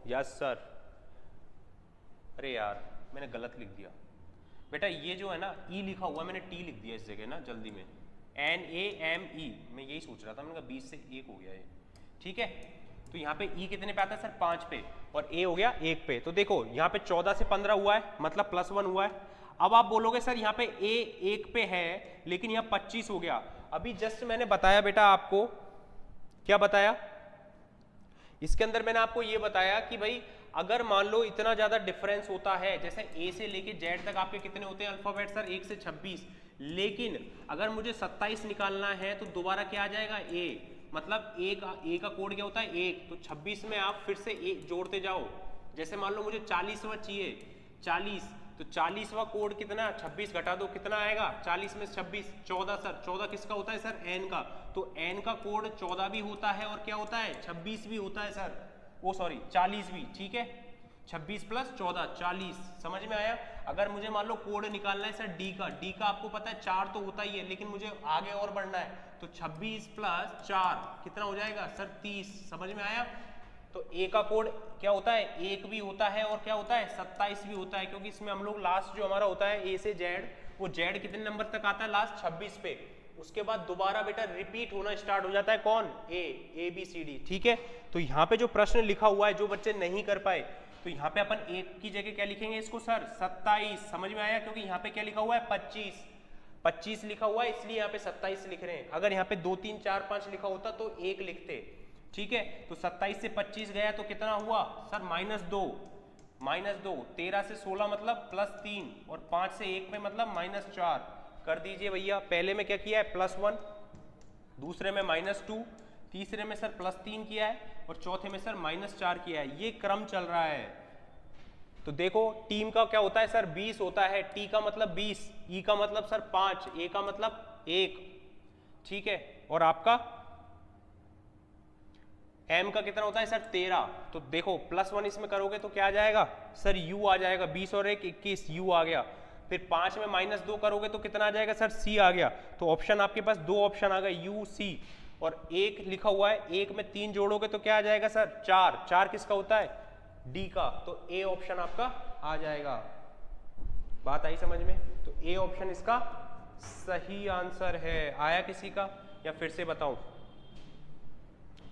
Yes sir. अरे यार मैंने गलत लिख दिया बेटा, ये जो है ना ई लिखा हुआ है, मैंने टी लिख दिया इस जगह ना जल्दी में, NAME, मैं यही सोच रहा था, मैंने कहा 20 से 1 हो गया ये, ठीक है। तो यहाँ पे ई कितने पे आता है सर? 5 पे, और ए हो गया 1 पे। तो देखो यहाँ पे 14 से 15 हुआ है, मतलब +1 हुआ है। अब आप बोलोगे सर यहाँ पे ए 1 पे है लेकिन यहाँ 25 हो गया। अभी जस्ट मैंने बताया बेटा आपको, क्या बताया इसके अंदर? मैंने आपको ये बताया कि भाई अगर मान लो इतना ज्यादा डिफरेंस होता है, जैसे ए से लेके जेड तक आपके कितने होते हैं अल्फाबेट सर? 1 से 26, लेकिन अगर मुझे 27 निकालना है तो दोबारा क्या आ जाएगा? ए, मतलब ए का कोड क्या होता है? 1, तो 26 में आप फिर से 1 जोड़ते जाओ। जैसे मान लो मुझे 40वां चाहिए, 40, तो 40वां कोड कितना? 26 घटा दो, कितना आएगा? 40 में 26, 14 सर। 14 किसका होता है सर? एन का। तो एन का कोड 14 भी होता है और क्या होता है? 26 भी होता है सर, वो सॉरी 40 भी, ठीक है। 26 + 14 40, समझ में आया? अगर मुझे मान लो कोड निकालना है सर डी का, डी का आपको पता है 4 तो होता ही है, लेकिन मुझे आगे और बढ़ना है, तो 26 + 4 कितना हो जाएगा सर? 30, समझ में आया? तो ए का कोड क्या होता है? 1 भी होता है और क्या होता है? 27 भी होता है, क्योंकि इसमें हम लोग लास्ट जो हमारा होता है ए से जेड, वो जेड कितने नंबर तक आता है? लास्ट 26 पे। उसके बाद दोबारा बेटा रिपीट होना स्टार्ट हो जाता है, कौन? ए बी सी डी, ठीक है। तो यहाँ पे जो प्रश्न लिखा हुआ है, जो बच्चे नहीं कर पाए, तो यहाँ पे अपन 1 की जगह क्या लिखेंगे इसको सर? 27, समझ में आया? क्योंकि यहाँ पे क्या लिखा हुआ है? 25 लिखा हुआ है, इसलिए यहाँ पे 27 लिख रहे हैं। अगर यहाँ पे 2 3 4 5 लिखा होता तो 1 लिखते, ठीक है। तो 27 से 25 गया तो कितना हुआ सर? -2, 13 से 16 मतलब +3, और 5 से 1 में मतलब -4 कर दीजिए भैया। पहले में क्या किया है? +1, दूसरे में -2, तीसरे में सर +3 किया है, और चौथे में सर -4 किया है। ये क्रम चल रहा है। तो देखो टीम का क्या होता है सर? 20 होता है, टी का मतलब 20, ई का मतलब सर 5, ए का मतलब 1, ठीक है, और आपका एम का कितना होता है सर? 13। तो देखो +1 इसमें करोगे तो क्या आ जाएगा सर? यू आ जाएगा, 20 और 1 21, यू आ गया। फिर 5 में -2 करोगे तो कितना आ जाएगा सर? सी आ गया। तो ऑप्शन आपके पास 2 ऑप्शन आ गए, यू सी, और 1 लिखा हुआ है, 1 में 3 जोड़ोगे तो क्या आ जाएगा सर? 4 किसका होता है? डी का। तो ए ऑप्शन आपका आ जाएगा। बात आई समझ में? तो ए ऑप्शन इसका सही आंसर है। आया किसी का या फिर से बताऊं?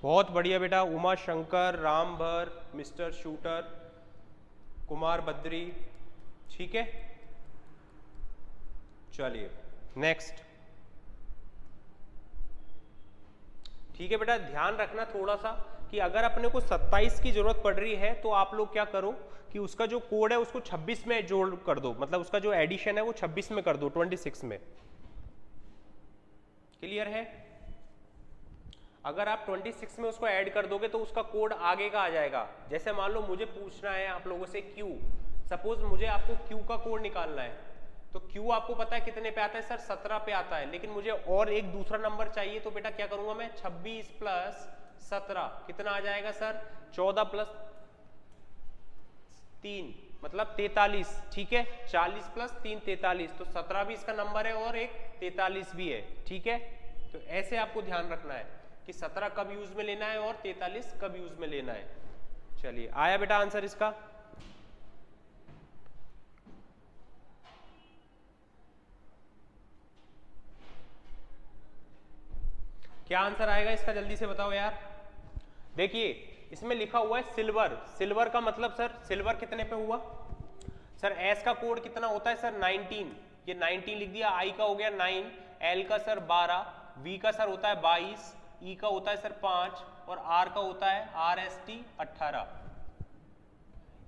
बहुत बढ़िया बेटा, उमा शंकर, रामभर, मिस्टर शूटर, कुमार बद्री, ठीक है। चलिए नेक्स्ट, ठीक है बेटा, ध्यान रखना थोड़ा सा कि कि अगर अपने को 27 की जरूरत पड़ रही है तो आप लोग क्या करो कि उसका जो कोड है उसको 26 में जोड़ कर दो, मतलब उसका जो एडिशन है वो 26 में कर दो, 26 में। क्लियर है? अगर आप 26 में उसको ऐड कर दोगे तो उसका कोड आगे का आ जाएगा। जैसे मान लो मुझे पूछना है आप लोगों से Q, सपोज मुझे आपको Q का कोड निकालना है, तो Q आपको पता है कितने पे आता है सर? 17 पे आता है। लेकिन मुझे और एक दूसरा नंबर चाहिए, तो बेटा क्या करूंगा मैं? 26 प्लस 17 कितना आ जाएगा सर? 14 प्लस 3 मतलब 43, ठीक है। 40 प्लस 3 43, तो 17 भी इसका नंबर है और एक 43 भी है, ठीक है। तो ऐसे आपको ध्यान रखना है कि 17 कब यूज में लेना है और 43 कब यूज में लेना है। चलिए, आया बेटा आंसर इसका? क्या आंसर आएगा इसका, जल्दी से बताओ यार। देखिए इसमें लिखा हुआ है सिल्वर। सिल्वर का मतलब सर सिल्वर कितने पे हुआ सर? एस का कोड कितना होता है सर? 19, ये 19 लिख दिया। आई का हो गया 9, एल का सर 12, वी का सर होता है 22, ई का होता है सर 5 और आर का होता है RST 18।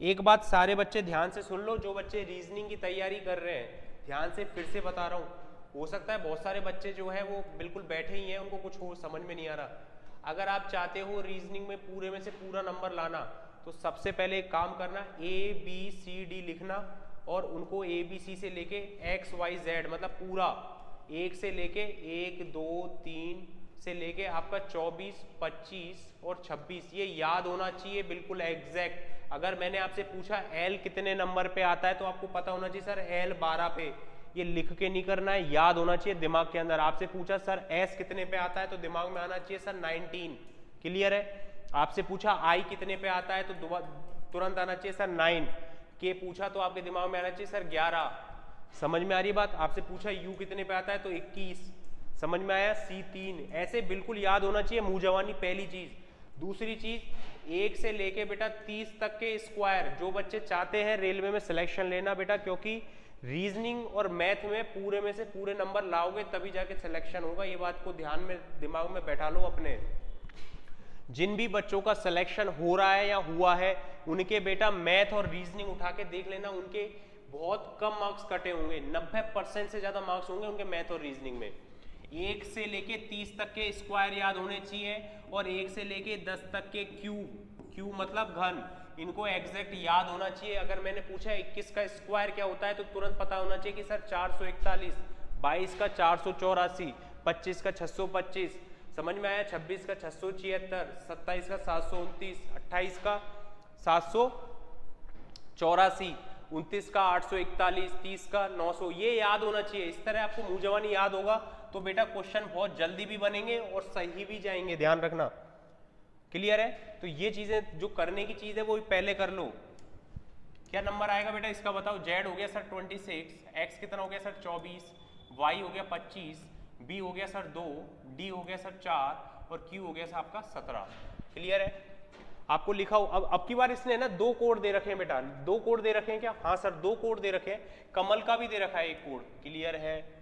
एक बात सारे बच्चे ध्यान से सुन लो, जो बच्चे रीजनिंग की तैयारी कर रहे हैं, ध्यान से फिर से बता रहा हूँ। हो सकता है बहुत सारे बच्चे जो है वो बिल्कुल बैठे ही हैं, उनको कुछ हो समझ में नहीं आ रहा। अगर आप चाहते हो रीजनिंग में पूरे में से पूरा नंबर लाना, तो सबसे पहले एक काम करना, ABCD लिखना और उनको ABC से लेके XYZ मतलब पूरा एक से लेके 1 2 3 से लेके आपका 24 25 और 26 ये याद होना चाहिए बिल्कुल एग्जैक्ट। अगर मैंने आपसे पूछा L कितने नंबर पे आता है, तो आपको पता होना चाहिए सर L 12 पे। ये लिख के नहीं करना है, याद होना चाहिए दिमाग के अंदर। आपसे पूछा सर S कितने पे आता है, तो दिमाग में आना चाहिए सर 19। क्लियर है? आपसे पूछा I कितने पे आता है, तो तुरंत आना चाहिए सर 9। के पूछा तो आपके दिमाग में आना चाहिए सर 11। समझ में आ रही बात? आपसे पूछा U कितने पे आता है, तो 21। समझ में आया? C 3। ऐसे बिल्कुल याद होना चाहिए, मुंह जवानी पहली चीज। दूसरी चीज, 1 से लेके बेटा 30 तक के स्क्वायर। जो बच्चे चाहते हैं रेलवे में सिलेक्शन लेना बेटा, क्योंकि रीजनिंग और मैथ में पूरे में से पूरे नंबर लाओगे तभी जाके सिलेक्शन होगा। ये बात को ध्यान में दिमाग में बैठा लो अपने। जिन भी बच्चों का सिलेक्शन हो रहा है या हुआ है, उनके बेटा मैथ और रीजनिंग उठा के देख लेना, उनके बहुत कम मार्क्स कटे होंगे। 90% से ज्यादा मार्क्स होंगे उनके मैथ और रीजनिंग में। 1 से लेके 30 तक के स्क्वायर याद होने चाहिए और 1 से लेके 10 तक के क्यूब मतलब घन, इनको एग्जैक्ट याद होना चाहिए। अगर मैंने पूछा 21 का स्क्वायर क्या होता है, तो तुरंत पता होना चाहिए कि सर 441, 22 का 484, 25 का 625, समझ में आया? 26 का 676, 27 का 729, 28 का 784, 29 का 841, 30 का 900, ये याद होना चाहिए। इस तरह आपको मुंह जवानी याद होगा तो बेटा क्वेश्चन बहुत जल्दी भी बनेंगे और सही भी जाएंगे, ध्यान रखना। क्लियर है? तो ये चीजें जो करने की चीज है वो पहले कर लो। क्या नंबर आएगा बेटा इसका बताओ? Z हो गया सर 26, X कितना हो गया सर 24, Y हो गया 25, B हो गया सर 2, D हो गया सर 4 और Q हो गया सर आपका 17। क्लियर है? आपको लिखा हो। अब की बार इसने ना 2 कोड दे रखे हैं बेटा। 2 कोड दे रखे हैं क्या? हाँ सर 2 कोड दे रखे हैं। कमल का भी दे रखा है एक कोड। क्लियर है?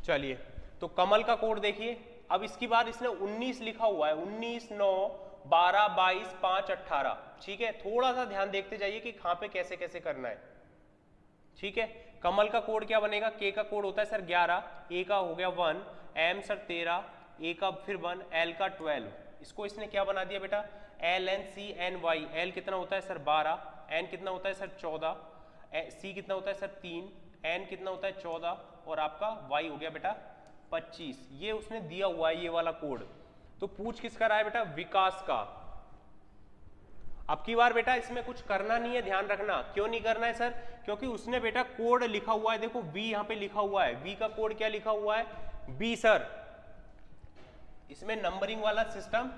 चलिए, तो कमल का कोड देखिए। अब इसकी बार इसने 19 लिखा हुआ है, 19 9 12 22 5 18। ठीक है, थोड़ा सा ध्यान देखते जाइए कि कहां पे कैसे कैसे करना है। ठीक है, कमल का कोड क्या बनेगा? के का कोड होता है सर 11, ए का हो गया 1, एम सर 13, ए का फिर 1, एल का 12। इसको इसने क्या बना दिया बेटा? LNCNY। एल कितना होता है सर 12, एन कितना होता है सर 14, सी कितना होता है सर 3, एन कितना होता है 14 और आपका वाई हो गया बेटा 25। ये उसने दिया हुआ है ये वाला कोड। तो पूछ किसका रहा है बेटा? विकास का। अब की बार बेटा इसमें कुछ करना नहीं है, ध्यान रखना। क्यों नहीं करना है सर? क्योंकि उसने बेटा कोड लिखा हुआ है, देखो वी यहां पे लिखा हुआ है। वी का कोड क्या लिखा हुआ है? B sir. इसमें नंबरिंग वाला सिस्टम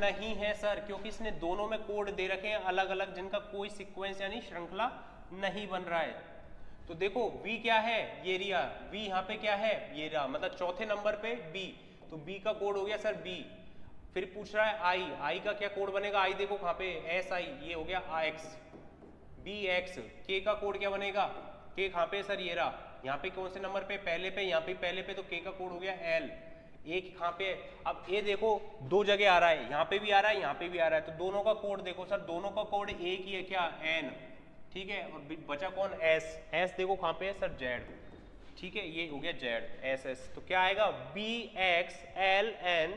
नहीं है सर, क्योंकि इसने दोनों में कोड दे रखे हैं अलग अलग, जिनका कोई सीक्वेंस यानी श्रृंखला नहीं बन रहा है। तो देखो V क्या है? ये रिया। V यहाँ पे क्या है? ये रहा, मतलब चौथे नंबर पे B। तो B का कोड हो गया सर B। फिर पूछ रहा है I का क्या कोड बनेगा? I देखो कहाँ पे? SI, ये हो गया AX, BX। K का कोड क्या बनेगा? K कहाँ पे सर? ये रहा। यहाँ पे कौन से नंबर पे? पहले पे। यहाँ पे पहले पे, तो K का कोड हो गया L। एक कहाँ पे है, अब ए देखो दो जगह आ रहा है, यहाँ पे भी आ रहा है, यहाँ पे भी आ रहा है, तो दोनों का कोड देखो सर, दोनों का कोड एक ही है क्या, एन, ठीक है, और बचा कौन, एस, एस देखो कहाँ पे है सर, जेड, ठीक है, ये हो गया जेड, एस एस, तो क्या आएगा, B X L N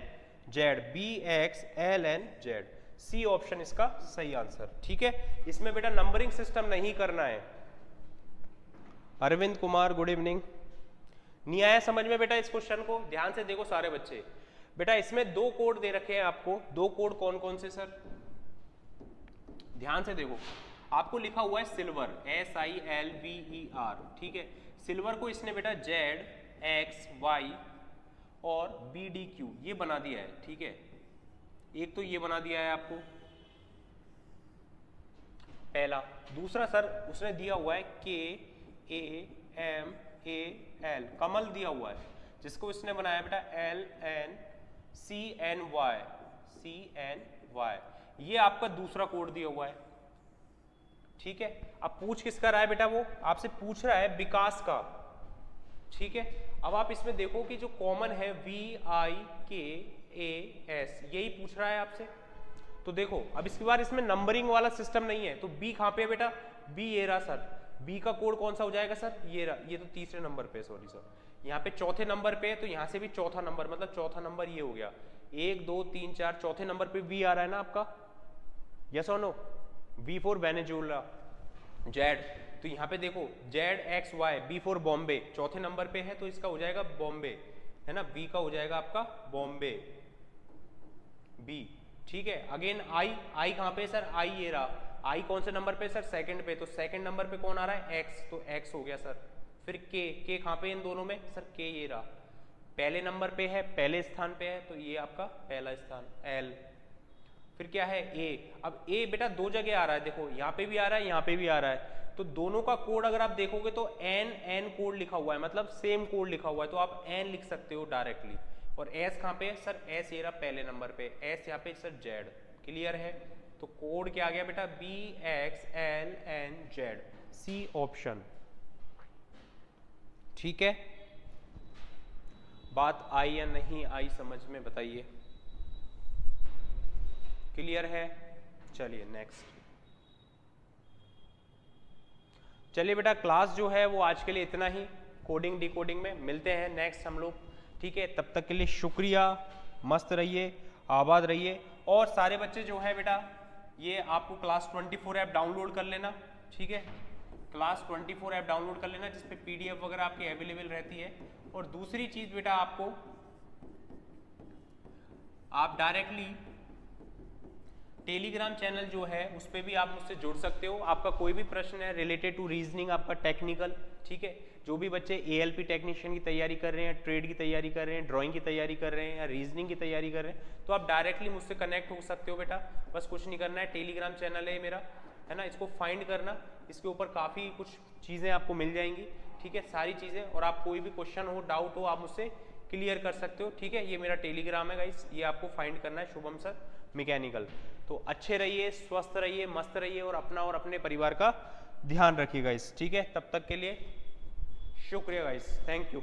Z, B X L N Z, C option इसका सही आंसर, ठीक है। इसमें बेटा नंबरिंग सिस्टम नहीं करना है। Arvind Kumar good evening. नहीं आया समझ में बेटा इस क्वेश्चन को, ध्यान से देखो सारे बच्चे, बेटा इसमें दो कोड दे रखे हैं आपको, दो कोड कौन कौन से सर, ध्यान से देखो, आपको लिखा हुआ है सिल्वर, SILVER, ठीक है, सिल्वर को इसने बेटा जेड एक्स वाई और BDQ ये बना दिया है, ठीक है, एक तो ये बना दिया है आपको पहला, दूसरा सर उसने दिया हुआ है KAMAL, कमल दिया हुआ है, जिसको इसने बनाया बेटा LNCNY, ये आपका दूसरा कोड दिया हुआ है, ठीक है। अब पूछ किसका रहा है बेटा, वो आपसे पूछ रहा है विकास का, ठीक है। अब आप इसमें देखो कि जो कॉमन है VIKAS, यही पूछ रहा है आपसे, तो देखो अब इसके बाद इसमें नंबरिंग वाला सिस्टम नहीं है, तो बी कहाँ पे है बेटा, बी ये रहा सर, बी का कोड कौन सा हो जाएगा सर, ये रहा, ये तो तीसरे नंबर पे, सॉरी सर, यहाँ पे चौथे नंबर पे है, तो यहाँ से भी चौथा नंबर, मतलब चौथा नंबर ये हो गया, 1 2 3 4, चौथे नंबर पे वी आ रहा है ना आपका, यस और no, V for Venezuela, Z, तो यहाँ पे देखो ZXY, B फॉर बॉम्बे, चौथे नंबर पे है, तो इसका हो जाएगा बॉम्बे, है ना, B का हो जाएगा आपका बॉम्बे, B, ठीक है। अगेन I कहाँ पे सर, I ये रहा, I कौन से नंबर पे सर, सेकंड पे, तो सेकंड नंबर पे कौन आ रहा है, X, तो X हो गया सर, फिर K कहाँ पे इन दोनों में सर, K ये रहा, पहले नंबर पे है, पहले स्थान पे है, तो ये आपका पहला स्थान, L, फिर क्या है A, अब A बेटा दो जगह आ रहा है, देखो यहाँ पे भी आ रहा है, यहाँ पे भी आ रहा है, तो दोनों का कोड अगर आप देखोगे तो N कोड लिखा हुआ है, मतलब सेम कोड लिखा हुआ है, तो आप N लिख सकते हो डायरेक्टली, और S कहाँ पे है सर, S ये रहा पहले नंबर पे, S यहाँ पे सर Z, क्लियर है, तो कोड क्या आ गया बेटा, BXLNZ, सी ऑप्शन, ठीक है। बात आई या नहीं आई समझ में बताइए, क्लियर है, चलिए नेक्स्ट, चलिए बेटा क्लास जो है वो आज के लिए इतना ही, कोडिंग डिकोडिंग में मिलते हैं नेक्स्ट हम लोग, ठीक है, तब तक के लिए शुक्रिया, मस्त रहिए, आबाद रहिए, और सारे बच्चे जो है बेटा ये आपको क्लास 24 ऐप डाउनलोड कर लेना, ठीक है, क्लास 24 ऐप डाउनलोड कर लेना, जिसपे PDF वगैरह आपकी अवेलेबल रहती है, और दूसरी चीज बेटा आपको, आप डायरेक्टली टेलीग्राम चैनल जो है उस पर भी आप मुझसे जुड़ सकते हो, आपका कोई भी प्रश्न है रिलेटेड टू रीजनिंग, आपका टेक्निकल, ठीक है, जो भी बच्चे ALP टेक्नीशियन की तैयारी कर रहे हैं, ट्रेड की तैयारी कर रहे हैं, ड्राइंग की तैयारी कर रहे हैं, या रीजनिंग की तैयारी कर रहे हैं, तो आप डायरेक्टली मुझसे कनेक्ट हो सकते हो बेटा, बस कुछ नहीं करना है, टेलीग्राम चैनल है मेरा, है ना, इसको फाइंड करना, इसके ऊपर काफ़ी कुछ चीज़ें आपको मिल जाएंगी, ठीक है, सारी चीज़ें, और आप कोई भी क्वेश्चन हो, डाउट हो, आप मुझसे क्लियर कर सकते हो, ठीक है, ये मेरा टेलीग्राम है गाइस, ये आपको फाइंड करना है, शुभम सर मैकेनिकल। तो अच्छे रहिए, स्वस्थ रहिए, मस्त रहिए, और अपना और अपने परिवार का ध्यान रखिए गाइस, ठीक है, तब तक के लिए शुक्रिया गाइस, थैंक यू।